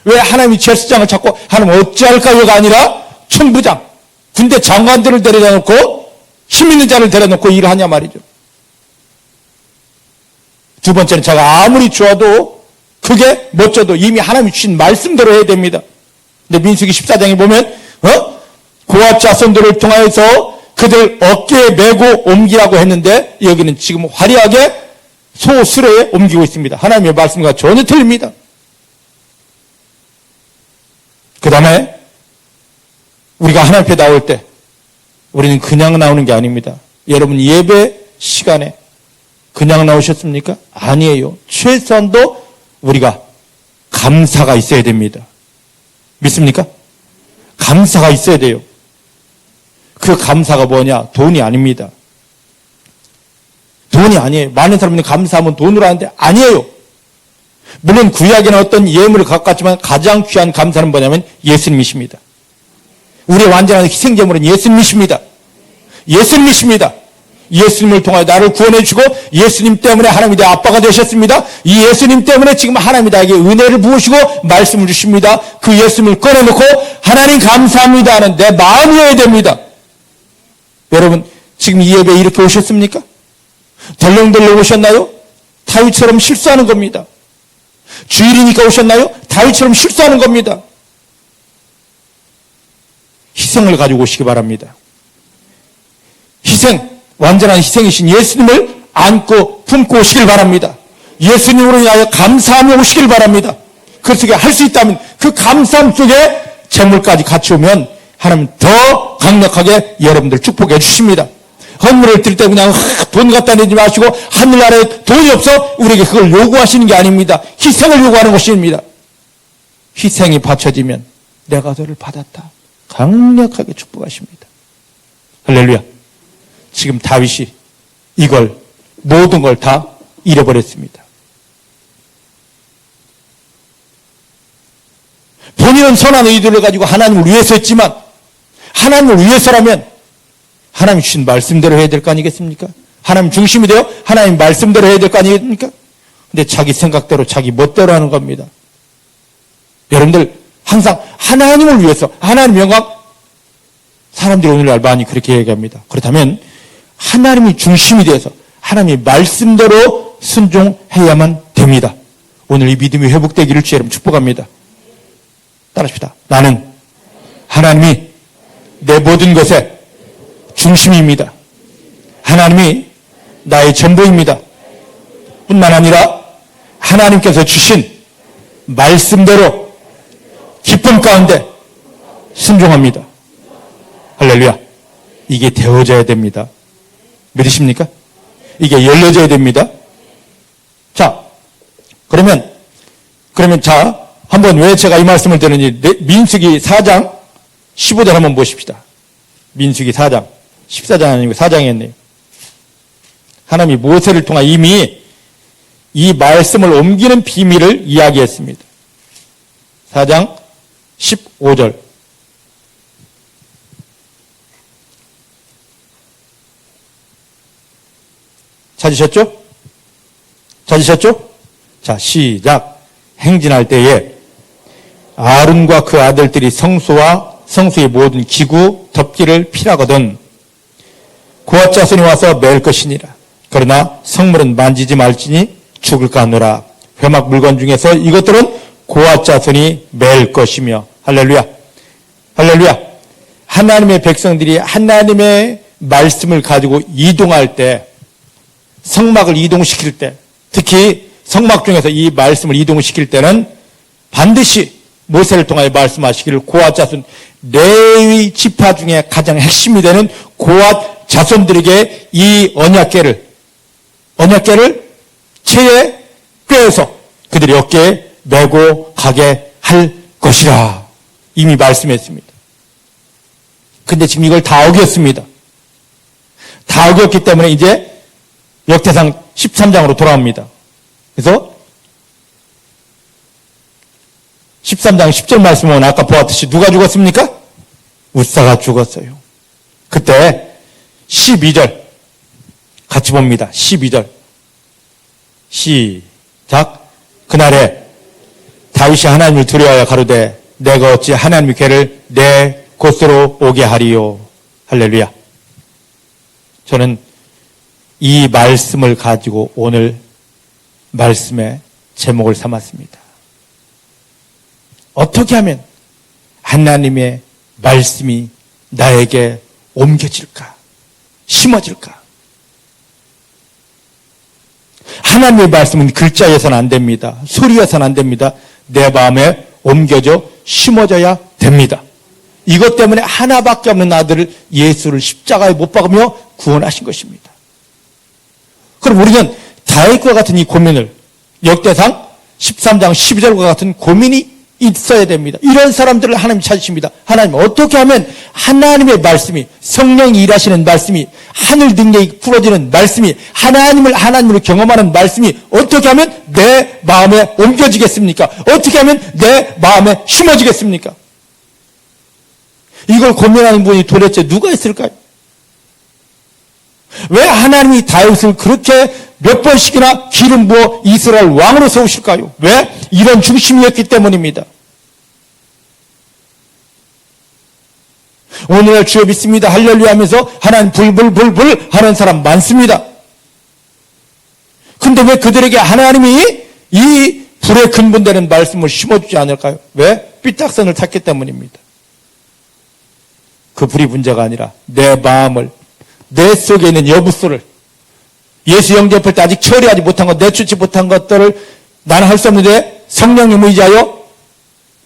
왜 하나님이 제사장을 찾고 하나님 어찌할까요가 아니라 천부장, 군대 장관들을 데려다 놓고 힘 있는 자를 데려다 놓고 일을 하냐 말이죠. 두 번째는 제가 아무리 좋아도 그게 멋져도 이미 하나님이 주신 말씀대로 해야 됩니다. 근데 민수기 14장에 보면 고압 자손들을 통하여서 그들 어깨에 메고 옮기라고 했는데 여기는 지금 화려하게 소수레에 옮기고 있습니다. 하나님의 말씀과 전혀 틀립니다. 그 다음에 우리가 하나님 앞에 나올 때 우리는 그냥 나오는 게 아닙니다. 여러분 예배 시간에 그냥 나오셨습니까? 아니에요. 최소한도 우리가 감사가 있어야 됩니다. 믿습니까? 감사가 있어야 돼요. 그 감사가 뭐냐? 돈이 아닙니다. 돈이 아니에요. 많은 사람들이 감사하면 돈으로 하는데 아니에요. 물론 구약에는 어떤 예물을 갖고 왔지만 가장 귀한 감사는 뭐냐면 예수님이십니다. 우리의 완전한 희생제물은 예수님이십니다. 예수님이십니다. 예수님을 통하여 나를 구원해 주고 예수님 때문에 하나님이 내 아빠가 되셨습니다. 이 예수님 때문에 지금 하나님이 나에게 은혜를 부으시고 말씀을 주십니다. 그 예수님을 꺼내놓고 하나님 감사합니다 하는 내 마음이어야 됩니다. 여러분 지금 이 예배에 이렇게 오셨습니까? 덜렁덜렁 오셨나요? 다윗처럼 실수하는 겁니다. 주일이니까 오셨나요? 다윗처럼 실수하는 겁니다. 희생을 가지고 오시기 바랍니다. 희생, 완전한 희생이신 예수님을 안고 품고 오시길 바랍니다. 예수님으로 인하여 감사하며 오시길 바랍니다. 그렇게 할 수 있다면 그 감사함 속에 재물까지 같이 오면 하나님 더 강력하게 여러분들 축복해 주십니다. 헌물을 드릴 때 그냥 돈 갖다 내지 마시고 하늘나라에 돈이 없어 우리에게 그걸 요구하시는 게 아닙니다. 희생을 요구하는 것입니다. 희생이 바쳐지면 내가 너를 받았다. 강력하게 축복하십니다. 할렐루야. 지금 다윗이 이걸 모든 걸 다 잃어버렸습니다. 본인은 선한 의도를 가지고 하나님을 위해서 했지만 하나님을 위해서라면 하나님 주신 말씀대로 해야 될 거 아니겠습니까? 하나님 중심이 되어 하나님 말씀대로 해야 될 거 아니겠습니까? 근데 자기 생각대로 자기 멋대로 하는 겁니다. 여러분들 항상 하나님을 위해서, 하나님 영광, 사람들이 오늘날 많이 그렇게 얘기합니다. 그렇다면 하나님이 중심이 되어서 하나님의 말씀대로 순종해야만 됩니다. 오늘 이 믿음이 회복되기를 주의 이름 축복합니다. 따라합시다. 나는 하나님이 내 모든 것의 중심입니다. 하나님이 나의 전부입니다. 뿐만 아니라 하나님께서 주신 말씀대로 기쁨 가운데 순종합니다. 할렐루야. 이게 되어져야 됩니다. 믿으십니까? 이게 열려져야 됩니다. 자, 그러면 자, 한번 왜 제가 이 말씀을 드리는지 민수기 4장 15절 한번 보십시다. 민수기 4장 14장 아니고 4장이었네요. 하나님이 모세를 통해 이미 이 말씀을 옮기는 비밀을 이야기했습니다. 4장 15절. 찾으셨죠? 자, 시작. 행진할 때에 아론과 그 아들들이 성소와 성소의 모든 기구, 덮기를 필하거든 고앗 자손이 와서 매일 것이니라. 그러나 성물은 만지지 말지니 죽을까 하노라. 회막 물건 중에서 이것들은 고앗 자손이 매일 것이며. 할렐루야. 할렐루야. 하나님의 백성들이 하나님의 말씀을 가지고 이동할 때, 성막을 이동시킬 때, 특히 성막 중에서 이 말씀을 이동시킬 때는 반드시 모세를 통하여 말씀하시기를 고앗 자손, 레위 지파 중에 가장 핵심이 되는 고앗 자손들에게 이 언약궤를 채에 꿰어서 그들이 어깨에 메고 가게 할 것이라 이미 말씀했습니다. 근데 지금 이걸 다 어겼습니다. 다 어겼기 때문에 이제 역대상 13장으로 돌아옵니다. 그래서 13장 10절 말씀은 아까 보았듯이 누가 죽었습니까? 우사가 죽었어요. 그때 12절 같이 봅니다. 12절 시작. 그날에 다윗이 하나님을 두려워하여 가로되 내가 어찌 하나님의 궤를 내 곳으로 오게 하리요. 할렐루야. 저는 이 말씀을 가지고 오늘 말씀의 제목을 삼았습니다. 어떻게 하면 하나님의 말씀이 나에게 옮겨질까? 심어질까? 하나님의 말씀은 글자여서는 안 됩니다. 소리여서는 안 됩니다. 내 마음에 옮겨져 심어져야 됩니다. 이것 때문에 하나밖에 없는 아들을 예수를 십자가에 못 박으며 구원하신 것입니다. 그럼 우리는 다윗과 같은 이 고민을 역대상 13장 12절과 같은 고민이 있어야 됩니다. 이런 사람들을 하나님 찾으십니다. 하나님 어떻게 하면 하나님의 말씀이 성령이 일하시는 말씀이 하늘 능력이 풀어지는 말씀이 하나님을 하나님으로 경험하는 말씀이 어떻게 하면 내 마음에 옮겨지겠습니까? 어떻게 하면 내 마음에 심어지겠습니까? 이걸 고민하는 분이 도대체 누가 있을까요? 왜 하나님이 다윗을 그렇게 몇 번씩이나 기름 부어 이스라엘 왕으로 세우실까요? 왜? 이런 중심이었기 때문입니다. 오늘날 주여 믿습니다. 할렐루야 하면서 하나님 불불불불 하는 사람 많습니다. 근데 왜 그들에게 하나님이 이 불의 근본되는 말씀을 심어주지 않을까요? 왜? 삐딱선을 탔기 때문입니다. 그 불이 문제가 아니라 내 마음을, 내 속에 있는 여부소를, 예수 영접할 때 아직 처리하지 못한 것, 내쫓지 못한 것들을 나는 할 수 없는데 성령님 의지하여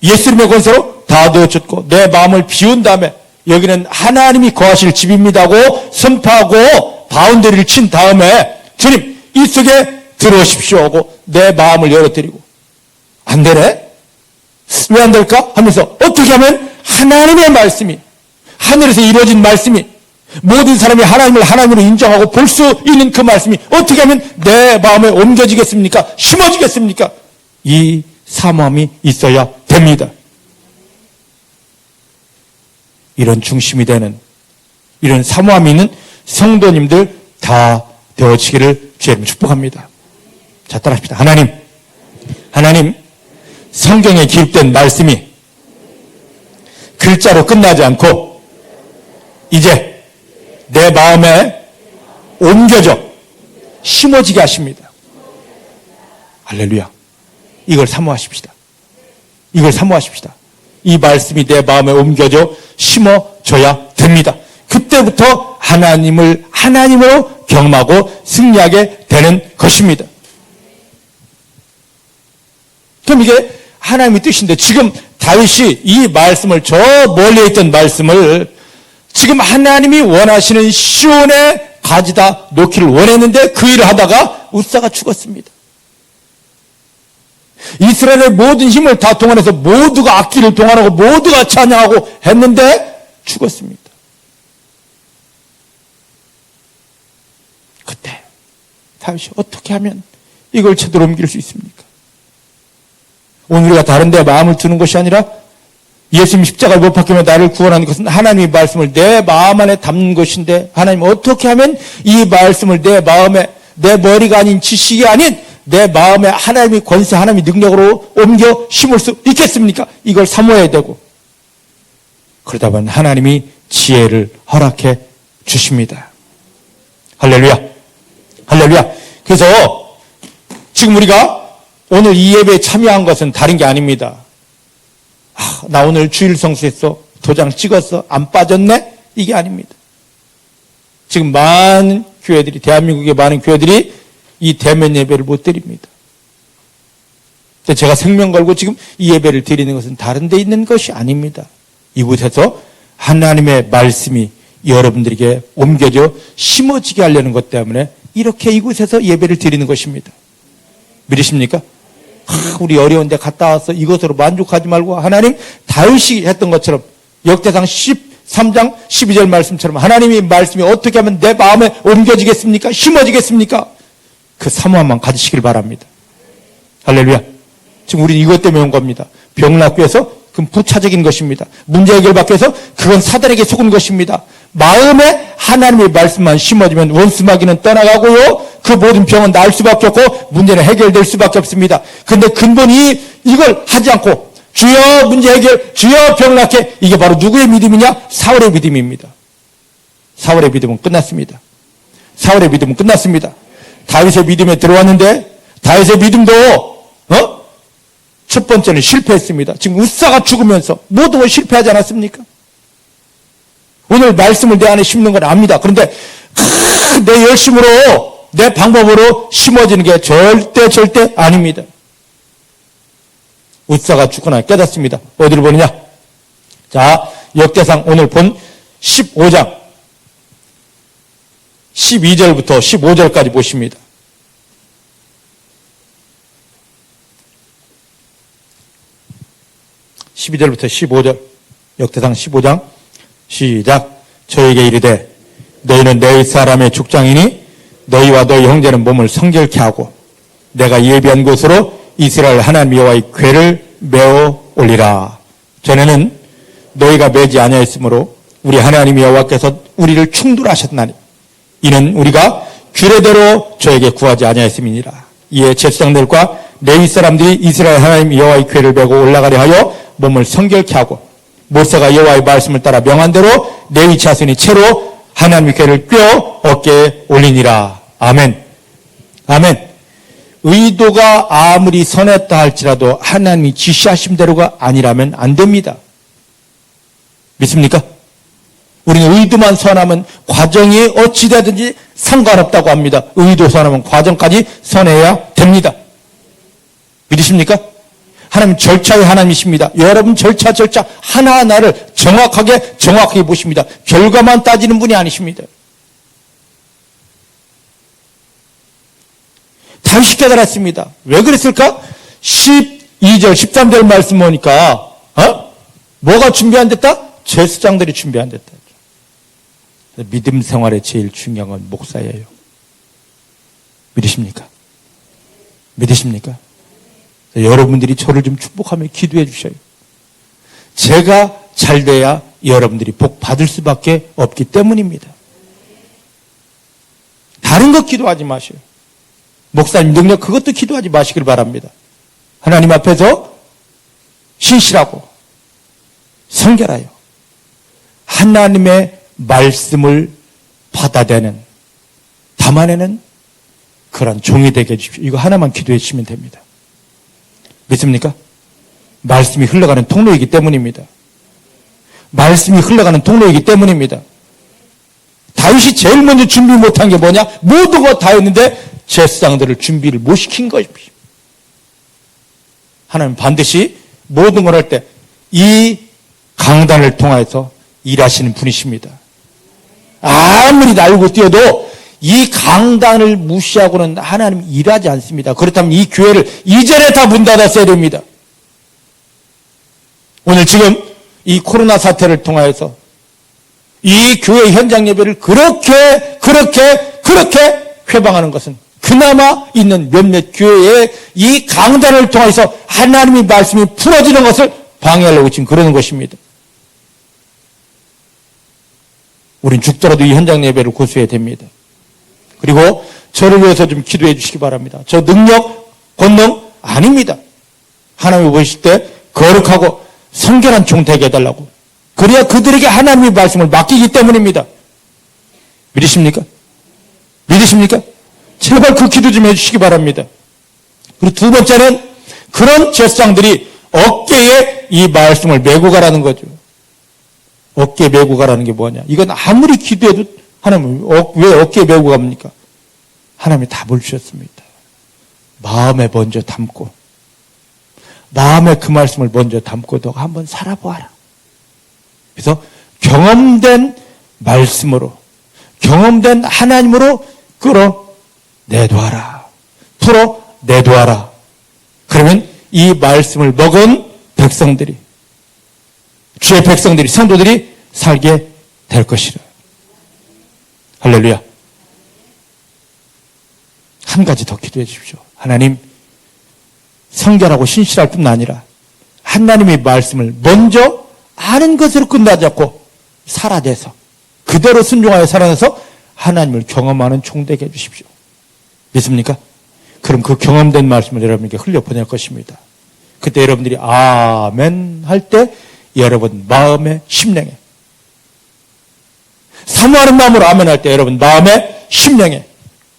예수님의 권세로 다 내쫓고 내 마음을 비운 다음에 여기는 하나님이 거하실 집입니다고 선포하고 바운더리를 친 다음에 주님 이 속에 들어오십시오 하고 내 마음을 열어드리고 안 되네? 왜 안 될까? 하면서 어떻게 하면 하나님의 말씀이 하늘에서 이루어진 말씀이 모든 사람이 하나님을 하나님으로 인정하고 볼 수 있는 그 말씀이 어떻게 하면 내 마음에 옮겨지겠습니까? 심어지겠습니까? 이 사모함이 있어야 됩니다. 이런 중심이 되는 이런 사모함이 있는 성도님들 다 되어지기를 주님 축복합니다. 자, 따라합시다. 하나님 성경에 기록된 말씀이 글자로 끝나지 않고 이제 내 마음에 옮겨져 심어지게 하십니다. 할렐루야. 이걸 사모하십시다. 이걸 사모하십시다. 이 말씀이 내 마음에 옮겨져 심어져야 됩니다. 그때부터 하나님을 하나님으로 경험하고 승리하게 되는 것입니다. 그럼 이게 하나님의 뜻인데 지금 다윗이 이 말씀을 저 멀리 있던 말씀을 지금 하나님이 원하시는 시온에 가져다 놓기를 원했는데 그 일을 하다가 웃사가 죽었습니다. 이스라엘의 모든 힘을 다 동원해서 모두가 악기를 동원하고 모두가 찬양하고 했는데 죽었습니다. 그때 다윗이 어떻게 하면 이걸 제대로 옮길 수 있습니까? 오늘 우리가 다른 데 마음을 두는 것이 아니라 예수님 십자가를 못 박히며 나를 구원하는 것은 하나님의 말씀을 내 마음 안에 담는 것인데 하나님 어떻게 하면 이 말씀을 내 마음에 내 머리가 아닌 지식이 아닌 내 마음에 하나님의 권세 하나님의 능력으로 옮겨 심을 수 있겠습니까? 이걸 사모해야 되고 그러다 보면 하나님이 지혜를 허락해 주십니다. 할렐루야. 할렐루야. 그래서 지금 우리가 오늘 이 예배에 참여한 것은 다른 게 아닙니다. 나 오늘 주일 성수했어. 도장 찍었어. 안 빠졌네? 이게 아닙니다. 지금 많은 교회들이, 대한민국의 많은 교회들이 이 대면 예배를 못 드립니다. 제가 생명 걸고 지금 이 예배를 드리는 것은 다른 데 있는 것이 아닙니다. 이곳에서 하나님의 말씀이 여러분들에게 옮겨져 심어지게 하려는 것 때문에 이렇게 이곳에서 예배를 드리는 것입니다. 믿으십니까? 우리 어려운 데 갔다 와서 이것으로 만족하지 말고 하나님 다윗이 했던 것처럼 역대상 13장 12절 말씀처럼 하나님의 말씀이 어떻게 하면 내 마음에 옮겨지겠습니까? 심어지겠습니까? 그 사모함만 가지시길 바랍니다. 할렐루야. 지금 우리는 이것 때문에 온 겁니다. 병 낫기 위해서 그건 부차적인 것입니다. 문제 해결받기 위해서 그건 사단에게 속은 것입니다. 마음에 하나님의 말씀만 심어지면 원수마귀는 떠나가고요. 그 모든 병은 나을 수밖에 없고 문제는 해결될 수밖에 없습니다. 그런데 근본이 이걸 하지 않고 주여 문제 해결, 주여 병 낫게 이게 바로 누구의 믿음이냐? 사울의 믿음입니다. 사울의 믿음은 끝났습니다. 사울의 믿음은 끝났습니다. 다윗의 믿음에 들어왔는데 다윗의 믿음도 첫 번째는 실패했습니다. 지금 웃사가 죽으면서 모든 걸 실패하지 않았습니까? 오늘 말씀을 내 안에 심는 건 압니다. 그런데 내 열심으로 내 방법으로 심어지는 게 절대 아닙니다. 웃사가 죽거나 깨닫습니다. 어디를 보느냐? 자, 역대상 오늘 본 15장 12절부터 15절까지 보십니다. 12절부터 15절 역대상 15장 시작. 저에게 이르되 너희는 너희 사람의 족장이니 너희와 너희 형제는 몸을 성결케 하고 내가 예비한 곳으로 이스라엘 하나님 여호와의 궤를 메어 올리라. 전에는 너희가 매지 아니하였으므로 우리 하나님 여호와께서 우리를 충돌하셨나니 이는 우리가 규례대로 저에게 구하지 아니하였음이니라. 이에 제사장들과 레위 사람들이 이스라엘 하나님 여호와의 궤를 메고 올라가려 하여 몸을 성결케 하고 모세가 여호와의 말씀을 따라 명한 대로 레위 자손이 채로 하나님의 궤를 꿰어 어깨에 올리니라. 아멘. 아멘. 의도가 아무리 선했다 할지라도 하나님이 지시하신 대로가 아니라면 안 됩니다. 믿습니까? 우리는 의도만 선하면 과정이 어찌되든지 상관없다고 합니다. 의도 선하면 과정까지 선해야 됩니다. 믿으십니까? 하나님 절차의 하나님이십니다. 여러분 절차 하나하나를 정확하게 보십니다. 결과만 따지는 분이 아니십니다. 다윗이 깨달았습니다. 왜 그랬을까? 12절 13절 말씀 보니까 뭐가 준비 안 됐다? 제사장들이 준비 안 됐다. 믿음 생활에 제일 중요한 건 목사예요. 믿으십니까? 믿으십니까? 여러분들이 저를 좀 축복하며 기도해 주셔요. 제가 잘 돼야 여러분들이 복 받을 수밖에 없기 때문입니다. 다른 것 기도하지 마세요. 목사님 능력 그것도 기도하지 마시길 바랍니다. 하나님 앞에서 신실하고 성결하여 하나님의 말씀을 받아내는, 담아내는 그런 종이 되게 해주십시오. 이거 하나만 기도해 주시면 됩니다. 믿습니까? 말씀이 흘러가는 통로이기 때문입니다. 말씀이 흘러가는 통로이기 때문입니다. 다윗이 제일 먼저 준비 못한 게 뭐냐? 모든 거 다 했는데 제사장들을 준비를 못 시킨 것입니다. 하나님 반드시 모든 걸 할 때 이 강단을 통해서 일하시는 분이십니다. 아무리 날고 뛰어도 이 강단을 무시하고는 하나님 일하지 않습니다. 그렇다면 이 교회를 이전에 다 문 닫았어야 됩니다. 오늘 지금 이 코로나 사태를 통하여서 이 교회 현장 예배를 그렇게 회방하는 것은 그나마 있는 몇몇 교회의 이 강단을 통해서 하나님의 말씀이 풀어지는 것을 방해하려고 지금 그러는 것입니다. 우린 죽더라도 이 현장 예배를 고수해야 됩니다. 그리고 저를 위해서 좀 기도해 주시기 바랍니다. 저 능력, 권능 아닙니다. 하나님이 보실 때 거룩하고 성결한 종 되게 해달라고. 그래야 그들에게 하나님의 말씀을 맡기기 때문입니다. 믿으십니까? 믿으십니까? 제발 그 기도 좀 해주시기 바랍니다. 그리고 두 번째는 그런 제사장들이 어깨에 이 말씀을 메고 가라는 거죠. 어깨에 메고 가라는 게 뭐냐? 이건 아무리 기도해도 하나님 왜 어깨에 메고 갑니까? 하나님이 답을 주셨습니다. 마음에 먼저 담고, 마음에 그 말씀을 먼저 담고 너가 한번 살아보아라. 그래서 경험된 말씀으로, 경험된 하나님으로 끌어내도하라. 풀어내도하라. 그러면 이 말씀을 먹은 백성들이, 주의 백성들이, 성도들이 살게 될 것이라. 할렐루야. 한 가지 더 기도해 주십시오. 하나님, 성결하고 신실할 뿐 아니라 하나님의 말씀을 먼저 아는 것으로 끝나지 않고 살아내서 그대로 순종하여 살아내서 하나님을 경험하는 종 되게 해주십시오. 믿습니까? 그럼 그 경험된 말씀을 여러분에게 흘려보낼 것입니다. 그때 여러분들이 아멘 할 때 여러분 마음의 심령에, 사모하는 마음으로 아멘 할 때 여러분 마음의 심령에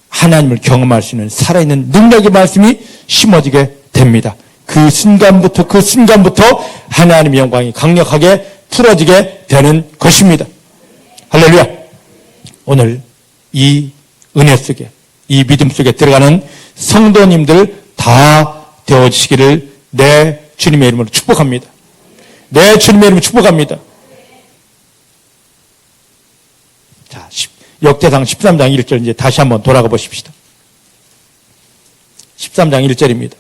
하나님을 경험할 수 있는 살아있는 능력의 말씀이 심어지게 됩니다. 그 순간부터 하나님의 영광이 강력하게 풀어지게 되는 것입니다. 할렐루야. 오늘 이 은혜 속에, 이 믿음 속에 들어가는 성도님들 다 되어지시기를 내 주님의 이름으로 축복합니다. 내 주님의 이름으로 축복합니다. 자, 역대상 13장 1절 이제 다시 한번 돌아가 보십시다. 13장 1절입니다.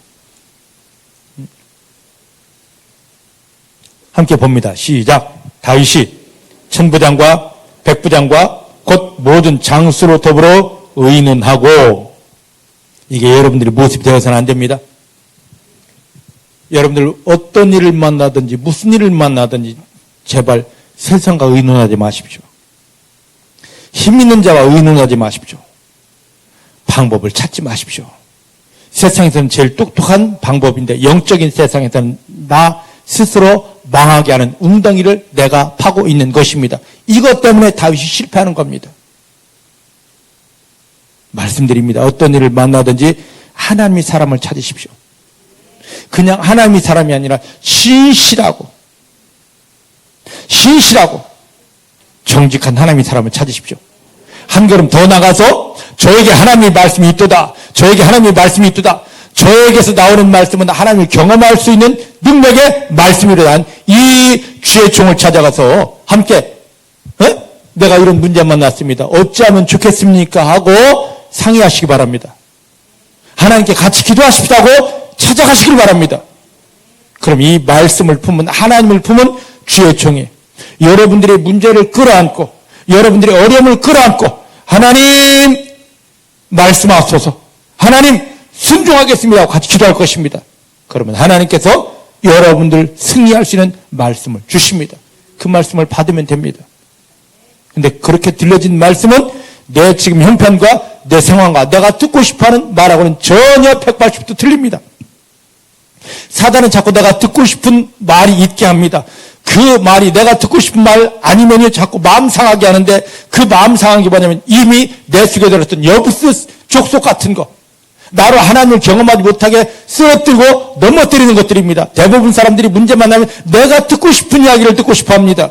함께 봅니다. 시작. 다윗이 천부장과 백부장과 곧 모든 장수로 더불어 의논하고, 이게 여러분들이 모습이 되어서는 안 됩니다. 여러분들 어떤 일을 만나든지 무슨 일을 만나든지 제발 세상과 의논하지 마십시오. 힘 있는 자와 의논하지 마십시오. 방법을 찾지 마십시오. 세상에서는 제일 똑똑한 방법인데 영적인 세상에서는 나 스스로 망하게 하는 웅덩이를 내가 파고 있는 것입니다. 이것 때문에 다윗이 실패하는 겁니다. 말씀드립니다. 어떤 일을 만나든지 하나님의 사람을 찾으십시오. 그냥 하나님의 사람이 아니라 신실하고 정직한 하나님의 사람을 찾으십시오. 한 걸음 더 나가서 저에게 하나님의 말씀이 있도다. 저에게 하나님의 말씀이 있도다. 저에게서 나오는 말씀은 하나님을 경험할 수 있는 능력의 말씀이라는 이 주의 종을 찾아가서 함께 내가 이런 문제 만났습니다. 어찌하면 좋겠습니까? 하고 상의하시기 바랍니다. 하나님께 같이 기도하십시오. 찾아가시길 바랍니다. 그럼 이 말씀을 품은, 하나님을 품은 주의 종이 여러분들의 문제를 끌어안고 여러분들의 어려움을 끌어안고 하나님 말씀하소서, 하나님 순종하겠습니다 하고 같이 기도할 것입니다. 그러면 하나님께서 여러분들 승리할 수 있는 말씀을 주십니다. 그 말씀을 받으면 됩니다. 근데 그렇게 들려진 말씀은 내 지금 형편과 내 상황과 내가 듣고 싶어하는 말하고는 전혀 180도 틀립니다. 사단은 자꾸 내가 듣고 싶은 말이 있게 합니다. 그 말이 내가 듣고 싶은 말 아니면요 자꾸 마음 상하게 하는데, 그 마음 상한 게 뭐냐면 이미 내 속에 들었던 여부스 족속 같은 거, 나로 하나님을 경험하지 못하게 쓰러뜨리고 넘어뜨리는 것들입니다. 대부분 사람들이 문제 만나면 내가 듣고 싶은 이야기를 듣고 싶어 합니다.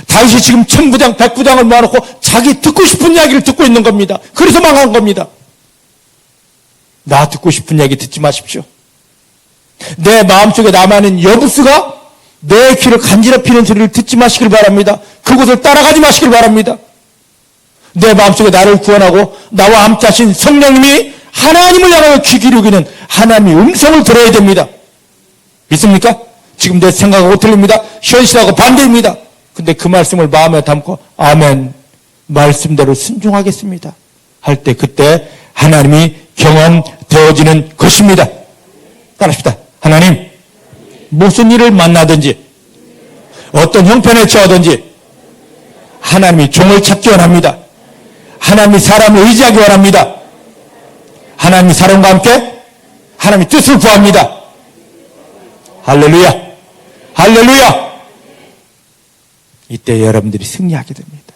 다윗이 지금 1000부장 100부장을 모아놓고 자기 듣고 싶은 이야기를 듣고 있는 겁니다. 그래서 망한 겁니다. 나 듣고 싶은 이야기 듣지 마십시오. 내 마음속에 남아있는 여부스가 내 귀를 간지럽히는 소리를 듣지 마시길 바랍니다. 그곳을 따라가지 마시길 바랍니다. 내 마음속에 나를 구원하고 나와 함께 하신 성령님이 하나님을 향하여 귀 기울이는 하나님의 음성을 들어야 됩니다. 믿습니까? 지금 내 생각하고 틀립니다. 현실하고 반대입니다. 근데 그 말씀을 마음에 담고 아멘, 말씀대로 순종하겠습니다 할 때, 그때 하나님이 경험되어지는 것입니다. 따라합시다. 하나님, 무슨 일을 만나든지 어떤 형편에 처하든지 하나님이 종을 찾기 원합니다. 하나님이 사람을 의지하기 원합니다. 하나님이 사람과 함께 하나님의 뜻을 구합니다. 할렐루야, 할렐루야. 이때 여러분들이 승리하게 됩니다.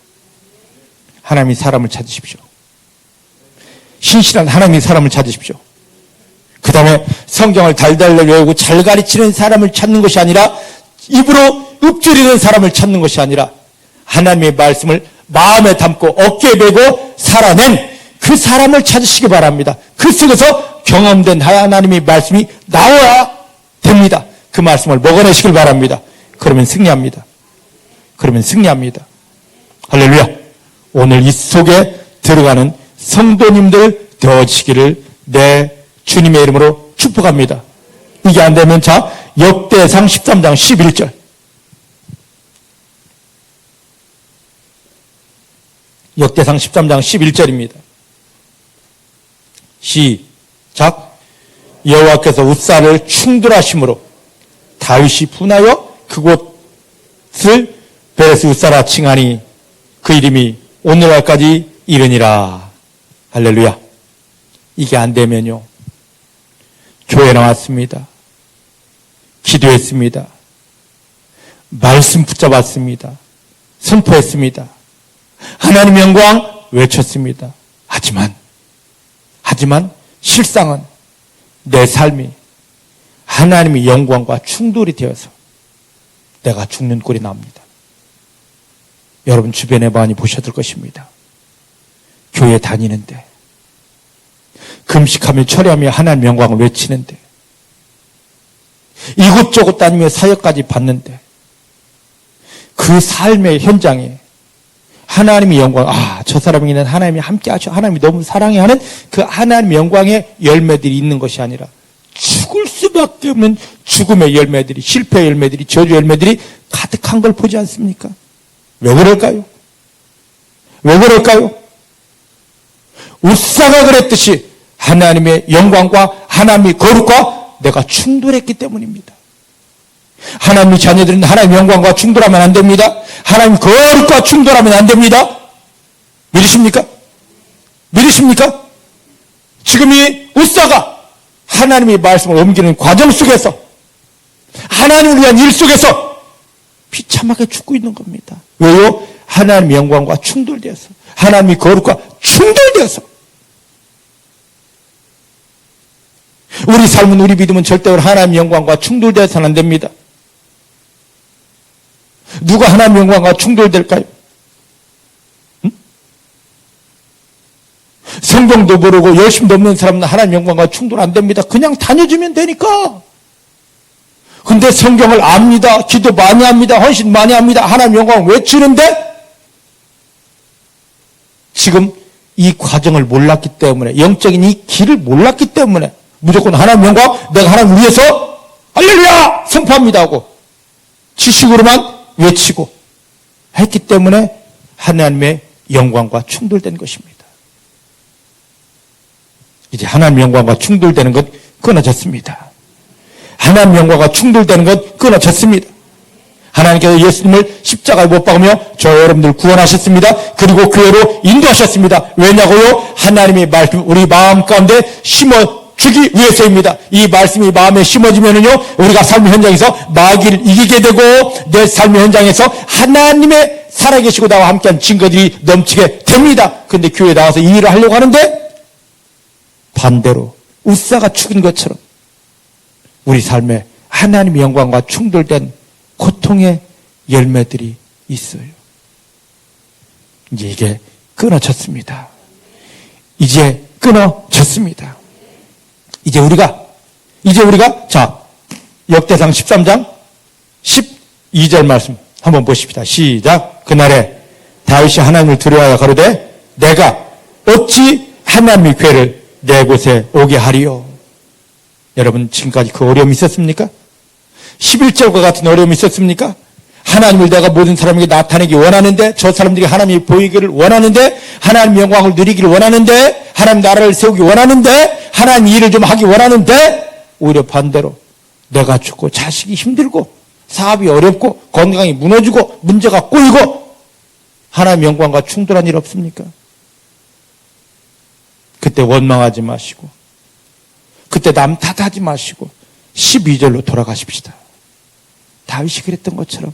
하나님이 사람을 찾으십시오. 신실한 하나님이 사람을 찾으십시오. 그 다음에 성경을 달달 외우고 잘 가르치는 사람을 찾는 것이 아니라, 입으로 읊조리는 사람을 찾는 것이 아니라, 하나님의 말씀을 마음에 담고 어깨에 메고 살아낸 그 사람을 찾으시기 바랍니다. 그 속에서 경험된 하나님의 말씀이 나와야 됩니다. 그 말씀을 먹어내시길 바랍니다. 그러면 승리합니다. 그러면 승리합니다. 할렐루야. 오늘 이 속에 들어가는 성도님들 되어지기를 내 주님의 이름으로 축복합니다. 이게 안 되면 자, 역대상 13장 11절. 역대상 13장 11절입니다. 시작. 여호와께서 웃사를 충돌하심으로 다윗이 분하여 그곳을 베레스 웃사라 칭하니 그 이름이 오늘날까지 이르니라. 할렐루야. 이게 안 되면요, 교회 나왔습니다. 기도했습니다. 말씀 붙잡았습니다. 선포했습니다. 하나님 영광 외쳤습니다. 하지만 실상은 내 삶이 하나님의 영광과 충돌이 되어서 내가 죽는 꼴이 납니다. 여러분 주변에 많이 보셔야 될 것입니다. 교회 다니는데, 금식하며 철회하며 하나님 영광을 외치는데, 이곳저곳 다니며 사역까지 받는데, 그 삶의 현장에 하나님의 영광, 저 사람에게는 하나님이 함께 하셔, 하나님이 너무 사랑해 하는 그 하나님의 영광의 열매들이 있는 것이 아니라, 죽을 수밖에 없는 죽음의 열매들이, 실패의 열매들이, 저주 열매들이 가득한 걸 보지 않습니까? 왜 그럴까요? 왜 그럴까요? 웃사가 그랬듯이 하나님의 영광과 하나님의 거룩과 내가 충돌했기 때문입니다. 하나님의 자녀들은 하나님의 영광과 충돌하면 안 됩니다. 하나님의 거룩과 충돌하면 안 됩니다. 믿으십니까? 믿으십니까? 지금 이 웃사가 하나님의 말씀을 옮기는 과정 속에서, 하나님을 위한 일 속에서 비참하게 죽고 있는 겁니다. 왜요? 하나님의 영광과 충돌되어서, 하나님의 거룩과 충돌되어서. 우리 삶은, 우리 믿음은 절대로 하나님의 영광과 충돌되어서는 안 됩니다. 누가 하나님의 영광과 충돌될까요? 성경도 모르고 열심도 없는 사람은 하나님의 영광과 충돌 안 됩니다. 그냥 다녀주면 되니까. 근데 성경을 압니다. 기도 많이 합니다. 헌신 많이 합니다. 하나님의 영광을 외치는데 지금 이 과정을 몰랐기 때문에, 영적인 이 길을 몰랐기 때문에 무조건 하나님의 영광, 내가 하나님을 위해서 할렐루야 선포합니다 하고 지식으로만 외치고 했기 때문에 하나님의 영광과 충돌된 것입니다. 이제 하나님의 영광과 충돌되는 것 끊어졌습니다. 하나님의 영광과 충돌되는 것 끊어졌습니다. 하나님께서 예수님을 십자가에 못 박으며 저 여러분들 구원하셨습니다. 그리고 교회로 인도하셨습니다. 왜냐고요? 하나님의 말씀 우리 마음 가운데 심어 주기 위해서입니다. 이 말씀이 마음에 심어지면은요, 우리가 삶의 현장에서 마귀를 이기게 되고, 내 삶의 현장에서 하나님의 살아계시고 나와 함께한 증거들이 넘치게 됩니다. 그런데 교회에 나와서 이 일을 하려고 하는데, 반대로 우사가 죽은 것처럼 우리 삶에 하나님의 영광과 충돌된 고통의 열매들이 있어요. 이제 이게 끊어졌습니다. 이제 끊어졌습니다. 이제 우리가 자, 역대상 13장 12절 말씀 한번 보십시다. 시작. 그날에 다윗이 하나님을 두려워하여 가로되 내가 어찌 하나님의 괴를 내 곳에 오게 하리요. 여러분, 지금까지 그 어려움이 있었습니까? 11절과 같은 어려움이 있었습니까? 하나님을 내가 모든 사람에게 나타내기 원하는데, 저 사람들이 하나님이 보이기를 원하는데, 하나님 영광을 누리기를 원하는데, 하나님 나라를 세우기 원하는데, 하나님 일을 좀 하기 원하는데, 오히려 반대로 내가 죽고 자식이 힘들고 사업이 어렵고 건강이 무너지고 문제가 꼬이고 하나님 영광과 충돌한 일 없습니까? 그때 원망하지 마시고, 그때 남 탓하지 마시고 12절로 돌아가십시다. 다윗이 그랬던 것처럼,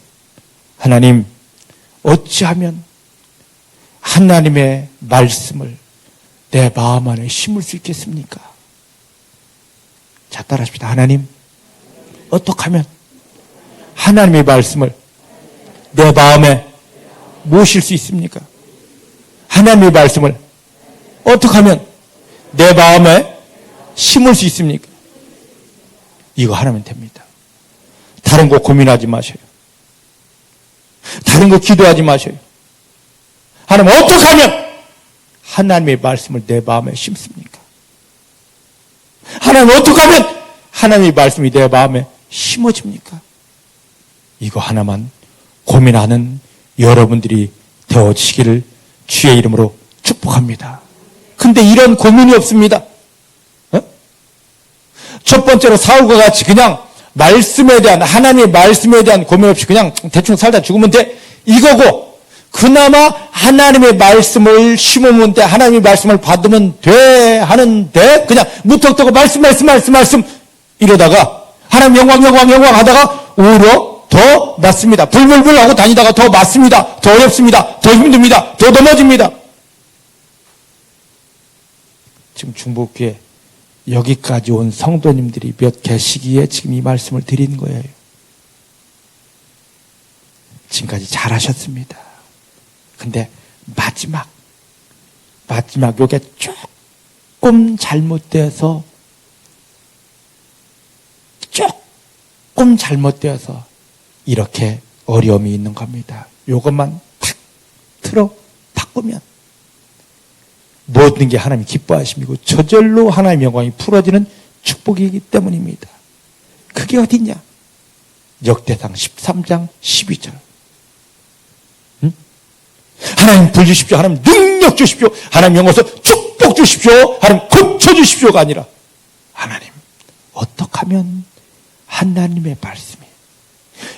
하나님, 어찌하면 하나님의 말씀을 내 마음 안에 심을 수 있겠습니까? 자, 따라합시다. 하나님, 어떻게 하면 하나님의 말씀을 내 마음에 모실 수 있습니까? 하나님의 말씀을 어떻게 하면 내 마음에 심을 수 있습니까? 이거 하나면 됩니다. 다른 거 고민하지 마셔요. 다른 거 기도하지 마셔요. 하나님, 어떻게 하면 하나님의 말씀을 내 마음에 심습니까? 하나님, 어떻게 하면 하나님의 말씀이 내 마음에 심어집니까? 이거 하나만 고민하는 여러분들이 되어지기를 주의 이름으로 축복합니다. 근데 이런 고민이 없습니다. 첫 번째로 사울과 같이 그냥 말씀에 대한, 하나님의 말씀에 대한 고민 없이 그냥 대충 살다 죽으면 돼, 이거고, 그나마 하나님의 말씀을 심으면 돼, 하나님의 말씀을 받으면 돼 하는데 그냥 무턱대고 말씀 이러다가 하나님 영광 하다가 오히려 더 맞습니다. 불불불 하고 다니다가 더 맞습니다. 더 어렵습니다. 더 힘듭니다. 더 넘어집니다. 지금 중복교회 여기까지 온 성도님들이 몇 계시기에 지금 이 말씀을 드리는 거예요. 지금까지 잘하셨습니다. 근데 마지막 요게 조금 잘못되어서 이렇게 어려움이 있는 겁니다. 요것만 탁 틀어 바꾸면 모든 게 하나님이 기뻐하심이고 저절로 하나님의 영광이 풀어지는 축복이기 때문입니다. 그게 어딨냐? 역대상 13장 12절. 하나님 불 주십시오. 하나님 능력 주십시오. 하나님 영광에서 축복 주십시오. 하나님 고쳐주십시오가 아니라, 하나님 어떻게 하면 하나님의 말씀이,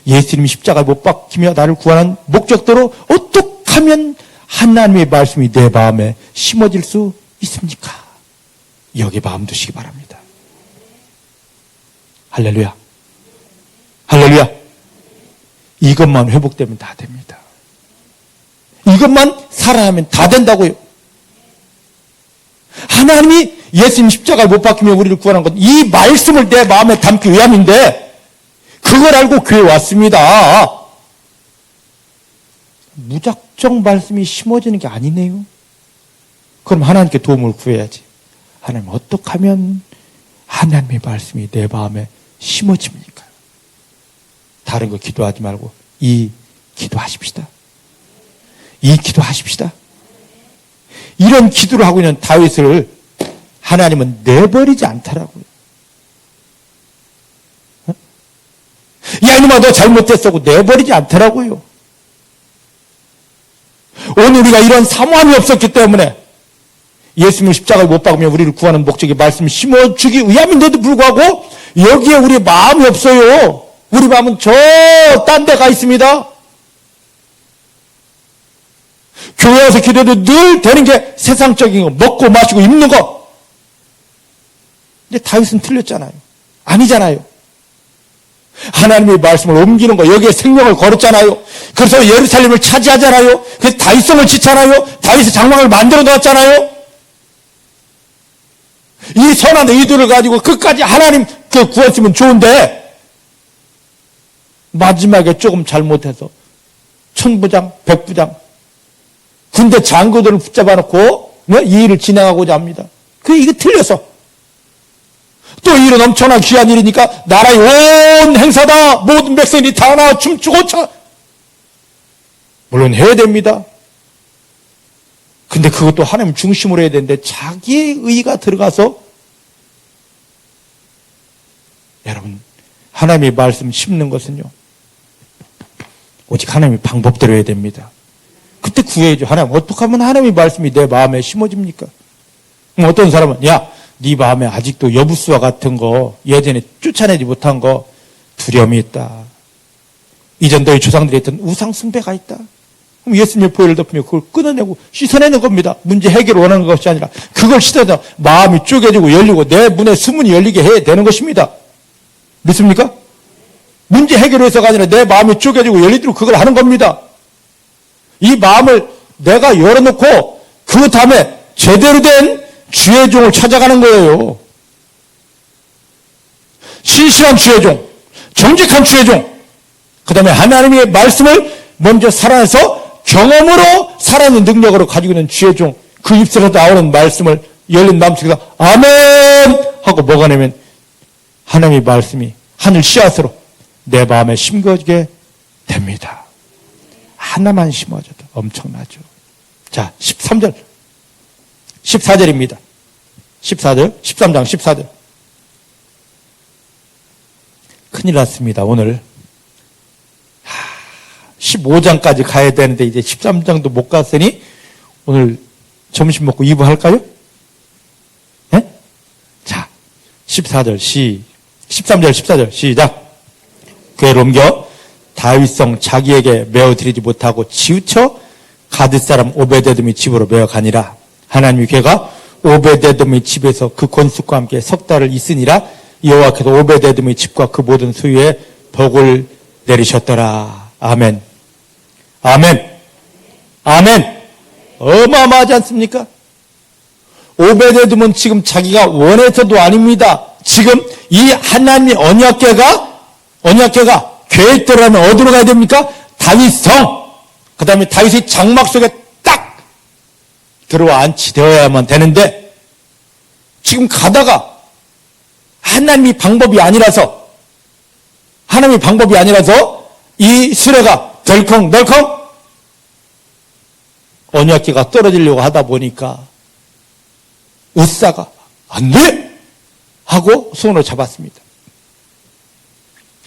예수님이 십자가에 못 박히며 나를 구하는 목적대로 어떻게 하면 하나님의 말씀이 내 마음에 심어질 수 있습니까? 여기 마음 두시기 바랍니다. 할렐루야. 할렐루야. 이것만 회복되면 다 됩니다. 이것만 살아나면 다 된다고요. 하나님이 예수님 십자가에 못 박히며 우리를 구하는 것, 이 말씀을 내 마음에 담기 위함인데 그걸 알고 교회에 왔습니다. 무작정 말씀이 심어지는 게 아니네요. 그럼 하나님께 도움을 구해야지. 하나님, 어떻게 하면 하나님의 말씀이 내 마음에 심어집니까? 다른 거 기도하지 말고 이 기도하십시다. 이 기도하십시다. 이런 기도를 하고 있는 다윗을 하나님은 내버리지 않더라고요. 야, 이놈아, 너 잘못됐다고 내버리지 않더라고요. 오늘 우리가 이런 사모함이 없었기 때문에 예수님을 십자가에 못 박으며 우리를 구하는 목적의 말씀을 심어주기 위함인데도 불구하고 여기에 우리 마음이 없어요. 우리 마음은 저 딴 데 가 있습니다. 교회 와서 기도해도 늘 되는 게 세상적인 거, 먹고 마시고 입는 거. 근데 다윗은 틀렸잖아요. 아니잖아요. 하나님의 말씀을 옮기는 거, 여기에 생명을 걸었잖아요. 그래서 예루살렘을 차지하잖아요. 그래서 다윗성을 짓잖아요. 다윗의 장막을 만들어 놓았잖아요. 이 선한 의도를 가지고 끝까지 하나님 구했으면 좋은데 마지막에 조금 잘못해서 천부장, 백부장, 군대 장교들을 붙잡아 놓고 이 일을 진행하고자 합니다. 이거 틀려서. 또 이 일은 엄청난 귀한 일이니까 나라의 온 행사다. 모든 백성이 다 나와 춤추고 차. 물론 해야 됩니다. 근데 그것도 하나님 중심으로 해야 되는데 자기의 의가 들어가서 여러분 하나님의 말씀 심는 것은요 오직 하나님의 방법대로 해야 됩니다. 그때 구해야죠. 하나님 어떻게 하면 하나님의 말씀이 내 마음에 심어집니까? 어떤 사람은 네 마음에 아직도 여부수와 같은 거 예전에 쫓아내지 못한 거 두려움이 있다. 이전 너희 조상들이 했던 우상 숭배가 있다. 그럼 예수님의 보혈을 덮으며 그걸 끊어내고 씻어내는 겁니다. 문제 해결을 원하는 것이 아니라 그걸 씻어내서 마음이 쪼개지고 열리고 내 문에 수문이 열리게 해야 되는 것입니다. 믿습니까? 문제 해결을 해서가 아니라 내 마음이 쪼개지고 열리도록 그걸 하는 겁니다. 이 마음을 내가 열어놓고 그 다음에 제대로 된 주의 종을 찾아가는 거예요. 신실한 주의 종, 정직한 주의 종, 그 다음에 하나님의 말씀을 먼저 살아내서 경험으로 살아내는 능력으로 가지고 있는 주의 종, 그 입술에서 나오는 말씀을 열린 마음속에서 아멘 하고 먹어내면 하나님의 말씀이 하늘 씨앗으로 내 마음에 심겨지게 됩니다. 하나만 심어져도 엄청나죠. 자, 13절. 14절입니다. 14절, 13장 14절. 큰일 났습니다, 오늘. 15장까지 가야 되는데 이제 13장도 못 갔으니 오늘 점심 먹고 2부 할까요? 네? 자, 14절, 13절, 14절, 시작. 그를 옮겨 다윗성 자기에게 메어 드리지 못하고 치우쳐 가드 사람 오베데돔의 집으로 메어 가니라. 하나님의 괴가 오베데돔의 집에서 그 권속과 함께 석 달을 있으니라. 여호와께서 오베데돔의 집과 그 모든 소유에 복을 내리셨더라. 아멘. 아멘. 아멘. 어마어마하지 않습니까? 오베데돔은 지금 자기가 원해서도 아닙니다. 지금 이 하나님의 언약궤가 계획대로라면 어디로 가야 됩니까? 다윗성. 그 다음에 다윗의 장막 속에 딱 들어와 안치되어야만 되는데 지금 가다가 하나님의 방법이 아니라서 이 수레가 덜컹덜컹 언약궤가 떨어지려고 하다 보니까 으쌰가 안 돼! 하고 손으로 잡았습니다.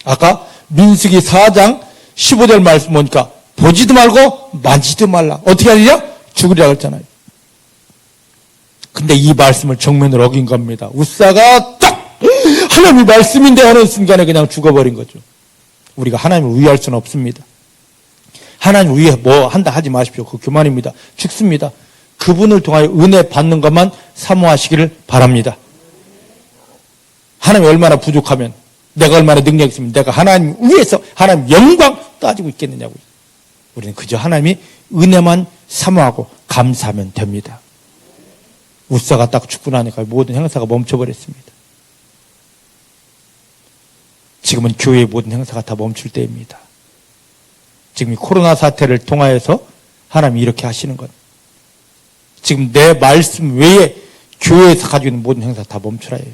아까 민수기 4장 15절 말씀 보니까 보지도 말고 만지도 말라. 어떻게 하느냐? 죽으리라고 했잖아요. 근데 이 말씀을 정면으로 어긴 겁니다. 우사가 딱 하나님의 말씀인데 하는 순간에 그냥 죽어버린 거죠. 우리가 하나님을 위할 수는 없습니다. 하나님 위해 뭐 한다 하지 마십시오. 그거 교만입니다. 죽습니다. 그분을 통하여 은혜 받는 것만 사모하시기를 바랍니다. 하나님이 얼마나 부족하면 내가 얼마나 능력이 있으면 내가 하나님 위해서 하나님 영광 따지고 있겠느냐고요. 우리는 그저 하나님이 은혜만 사모하고 감사하면 됩니다. 우사가 딱 죽고 나니까 모든 행사가 멈춰버렸습니다. 지금은 교회의 모든 행사가 다 멈출 때입니다. 지금 이 코로나 사태를 통하여서 하나님이 이렇게 하시는 것. 지금 내 말씀 외에 교회에서 가지고 있는 모든 행사 다 멈추라 해요.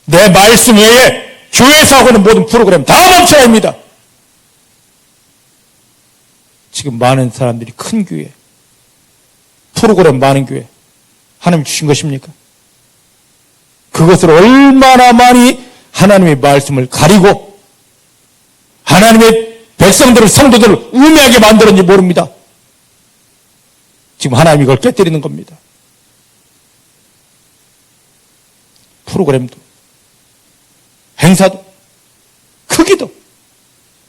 내 말씀 외에 교회에서 하고 있는 모든 프로그램 다 멈춰야 합니다. 지금 많은 사람들이 큰 교회, 프로그램 많은 교회, 하나님 주신 것입니까? 그것을 얼마나 많이 하나님의 말씀을 가리고 하나님의 백성들을, 성도들을 우매하게 만들었는지 모릅니다. 지금 하나님이 이걸 깨뜨리는 겁니다. 프로그램도, 행사도, 크기도,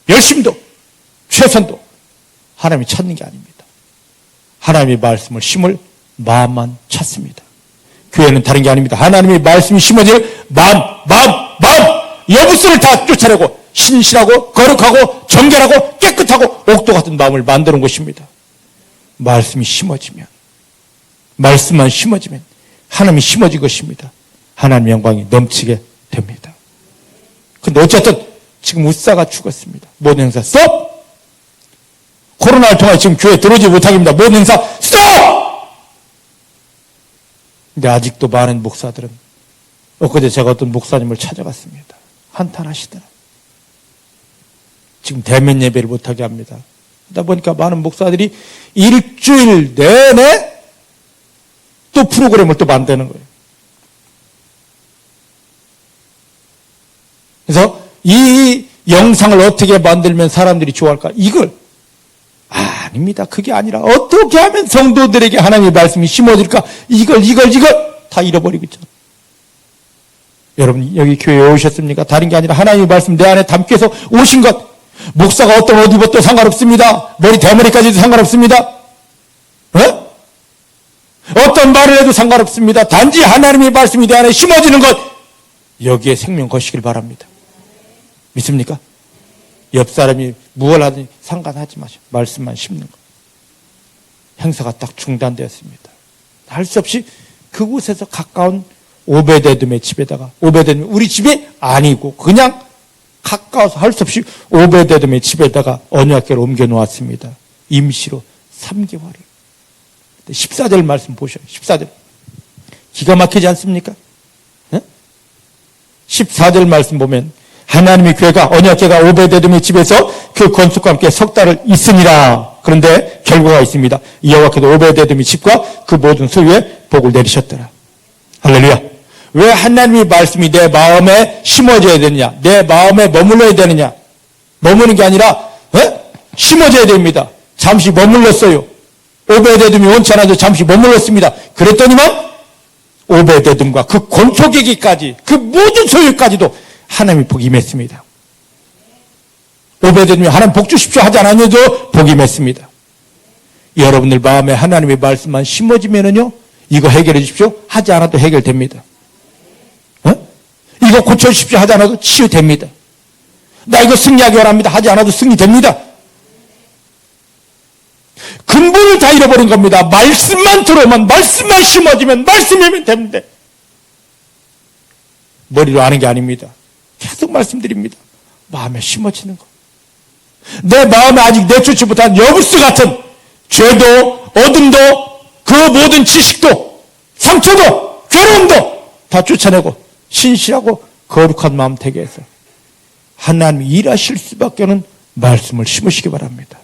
열심도, 최선도 하나님이 찾는 게 아닙니다. 하나님의 말씀을 심을 마음만 찾습니다. 교회는 다른 게 아닙니다. 하나님의 말씀이 심어질 마음, 여부스를 다 쫓아내고 신실하고 거룩하고 정결하고 깨끗하고 옥도 같은 마음을 만드는 것입니다. 말씀이 심어지면, 말씀만 심어지면 하나님이 심어진 것입니다. 하나님의 영광이 넘치게 됩니다. 근데 어쨌든 지금 우사가 죽었습니다. 모든 행사 스톱! 코로나를 통해 지금 교회에 들어오지 못하게 합니다. 모든 행사 스톱! 근데 아직도 많은 목사들은, 엊그제 제가 어떤 목사님을 찾아갔습니다. 한탄하시더라. 지금 대면 예배를 못하게 합니다. 그러다 보니까 많은 목사들이 일주일 내내 또 프로그램을 또 만드는 거예요. 그래서 이 영상을 어떻게 만들면 사람들이 좋아할까? 이걸 아닙니다. 그게 아니라 어떻게 하면 성도들에게 하나님의 말씀이 심어질까? 이걸 다 잃어버리고 있잖아요. 여러분 여기 교회에 오셨습니까? 다른 게 아니라 하나님의 말씀 내 안에 담겨서 오신 것. 목사가 어떤 옷 입어도 상관없습니다. 머리 대머리까지도 상관없습니다. 어떤 말을 해도 상관없습니다. 단지 하나님의 말씀이 내 안에 심어지는 것. 여기에 생명 거시길 바랍니다. 믿습니까? 옆 사람이 무엇을 하든지 상관하지 마시오. 말씀만 심는 것. 행사가 딱 중단되었습니다. 할 수 없이 그곳에서 가까운 오베데돔의 집에다가, 오베데돔이 우리 집이 아니고 그냥 가까워서 할 수 없이 오베데돔의 집에다가 언약궤를 옮겨 놓았습니다. 임시로 3개월을. 14절 말씀 보셔요. 14절. 기가 막히지 않습니까? 14절 말씀 보면 하나님의 교회가 언약궤가 오베데돔의 집에서 그 건축과 함께 석 달을 있으니라. 그런데 결과가 있습니다. 여호와께서 오베데돔의 집과 그 모든 소유에 복을 내리셨더라. 할렐루야. 왜 하나님의 말씀이 내 마음에 심어져야 되느냐? 내 마음에 머물러야 되느냐? 머무는 게 아니라 심어져야 됩니다. 잠시 머물렀어요. 오베데돔이 원치 않아서 잠시 머물렀습니다. 그랬더니만 오베데돔과 그 건축기기까지 그 모든 소유까지도 하나님이 복이 임했습니다. 오베데돔이 하나님 복 주십시오 하지 않았냐도 복이 임했습니다. 여러분들 마음에 하나님의 말씀만 심어지면은요, 이거 해결해 주십시오 하지 않아도 해결됩니다. 이거 고쳐주십시오 하지 않아도 치유됩니다. 나 이거 승리하기 원합니다 하지 않아도 승리됩니다. 근본을 다 잃어버린 겁니다. 말씀만 들어오면, 말씀만 심어지면, 말씀이면 되는데 머리로 아는 게 아닙니다. 계속 말씀드립니다. 마음에 심어지는 거. 내 마음에 아직 내쫓지 못한 여부스 같은 죄도 어둠도 그 모든 지식도 상처도 괴로움도 다 쫓아내고 신실하고 거룩한 마음 되게 해서 하나님이 일하실 수밖에 없는 말씀을 심으시기 바랍니다.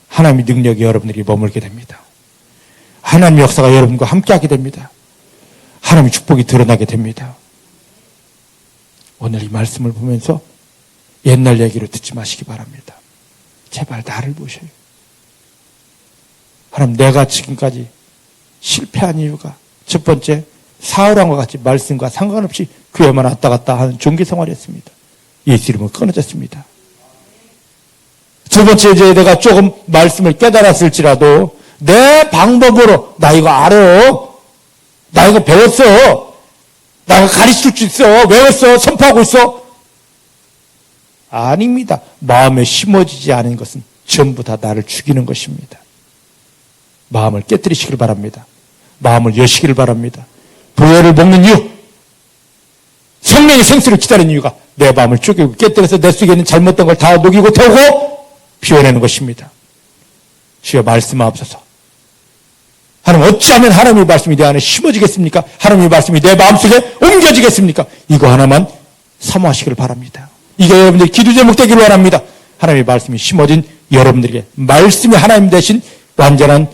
하나님의 능력이 여러분들이 머물게 됩니다. 하나님의 역사가 여러분과 함께하게 됩니다. 하나님의 축복이 드러나게 됩니다. 오늘 이 말씀을 보면서 옛날 얘기로 듣지 마시기 바랍니다. 제발 나를 보셔요. 하나님, 내가 지금까지 실패한 이유가 첫 번째, 사울왕과 같이 말씀과 상관없이 교회만 왔다 갔다 하는 종교 생활이었습니다. 예수 이름으로 끊어졌습니다. 두 번째, 이제 내가 조금 말씀을 깨달았을지라도 내 방법으로 나 이거 알아, 나 이거 배웠어, 나 이거 가르칠 수 있어, 외웠어, 선포하고 있어. 아닙니다. 마음에 심어지지 않은 것은 전부 다 나를 죽이는 것입니다. 마음을 깨뜨리시길 바랍니다. 마음을 여시기를 바랍니다. 보혈을 먹는 이유, 성령의 생수를 기다리는 이유가 내 마음을 죽이고 깨뜨려서 내 속에 있는 잘못된 걸 다 녹이고 태우고 비워내는 것입니다. 주여 말씀하옵소서. 하나님, 어찌하면 하나님의 말씀이 내 안에 심어지겠습니까? 하나님의 말씀이 내 마음속에 옮겨지겠습니까? 이거 하나만 사모하시기를 바랍니다. 이게 여러분들의 기도 제목 되기를 원합니다. 하나님의 말씀이 심어진 여러분들에게 말씀이 하나님 대신 완전한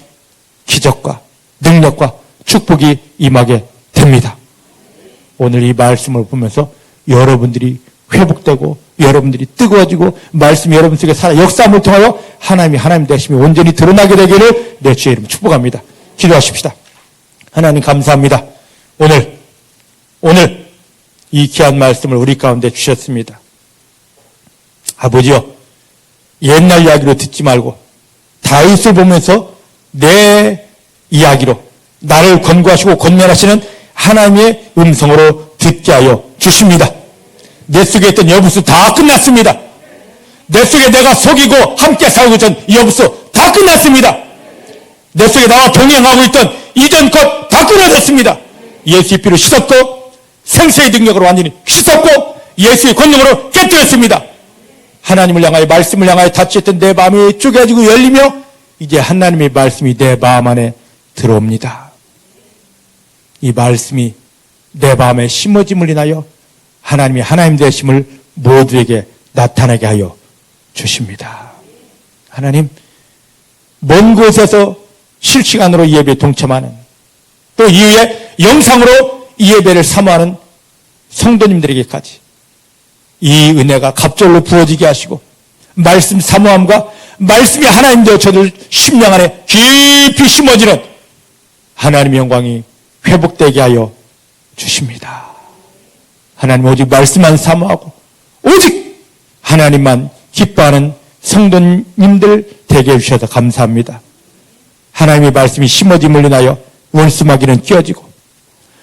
기적과 능력과 축복이 임하게 됩니다. 오늘 이 말씀을 보면서 여러분들이 회복되고 여러분들이 뜨거워지고 말씀이 여러분 속에 살아 역사함을 통하여 하나님이 하나님 되심이 온전히 드러나게 되기를 내 주의 이름 축복합니다. 기도하십시다. 하나님 감사합니다. 오늘 이 귀한 말씀을 우리 가운데 주셨습니다. 아버지요, 옛날 이야기로 듣지 말고 다윗을 보면서 내 이야기로 나를 권고하시고 권면하시는 하나님의 음성으로 듣게 하여 주십니다. 내 속에 있던 여부수 다 끝났습니다. 내 속에 내가 속이고 함께 살고 있던 여부수 다 끝났습니다. 내 속에 나와 동행하고 있던 이전 것 다 끊어졌습니다. 예수의 피로 씻었고 생수의 능력으로 완전히 씻었고 예수의 권능으로 깨뜨렸습니다. 하나님을 향하여 말씀을 향하여 닫혀있던 내 마음이 쪼개지고 열리며 이제 하나님의 말씀이 내 마음 안에 들어옵니다. 이 말씀이 내 마음에 심어짐을 인하여 하나님이 하나님 되심을 모두에게 나타나게 하여 주십니다. 하나님, 먼 곳에서 실시간으로 이 예배에 동참하는 또 이후에 영상으로 이 예배를 사모하는 성도님들에게까지 이 은혜가 갑절로 부어지게 하시고 말씀 사모함과 말씀이 하나님 되어 저들 심령 안에 깊이 심어지는 하나님의 영광이 회복되게 하여 주십니다. 하나님 오직 말씀만 사모하고 오직 하나님만 기뻐하는 성도님들 되게 해주셔서 감사합니다. 하나님의 말씀이 심어짐을 인하여 원수마귀는 끼어지고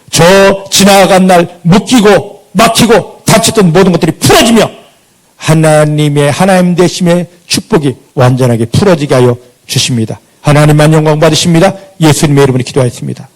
저 지나간 날 묶이고 막히고 다쳤던 모든 것들이 풀어지며 하나님의 하나님 되심의 축복이 완전하게 풀어지게 하여 주십니다. 하나님만 영광 받으십니다. 예수님의 이름으로 기도하였습니다.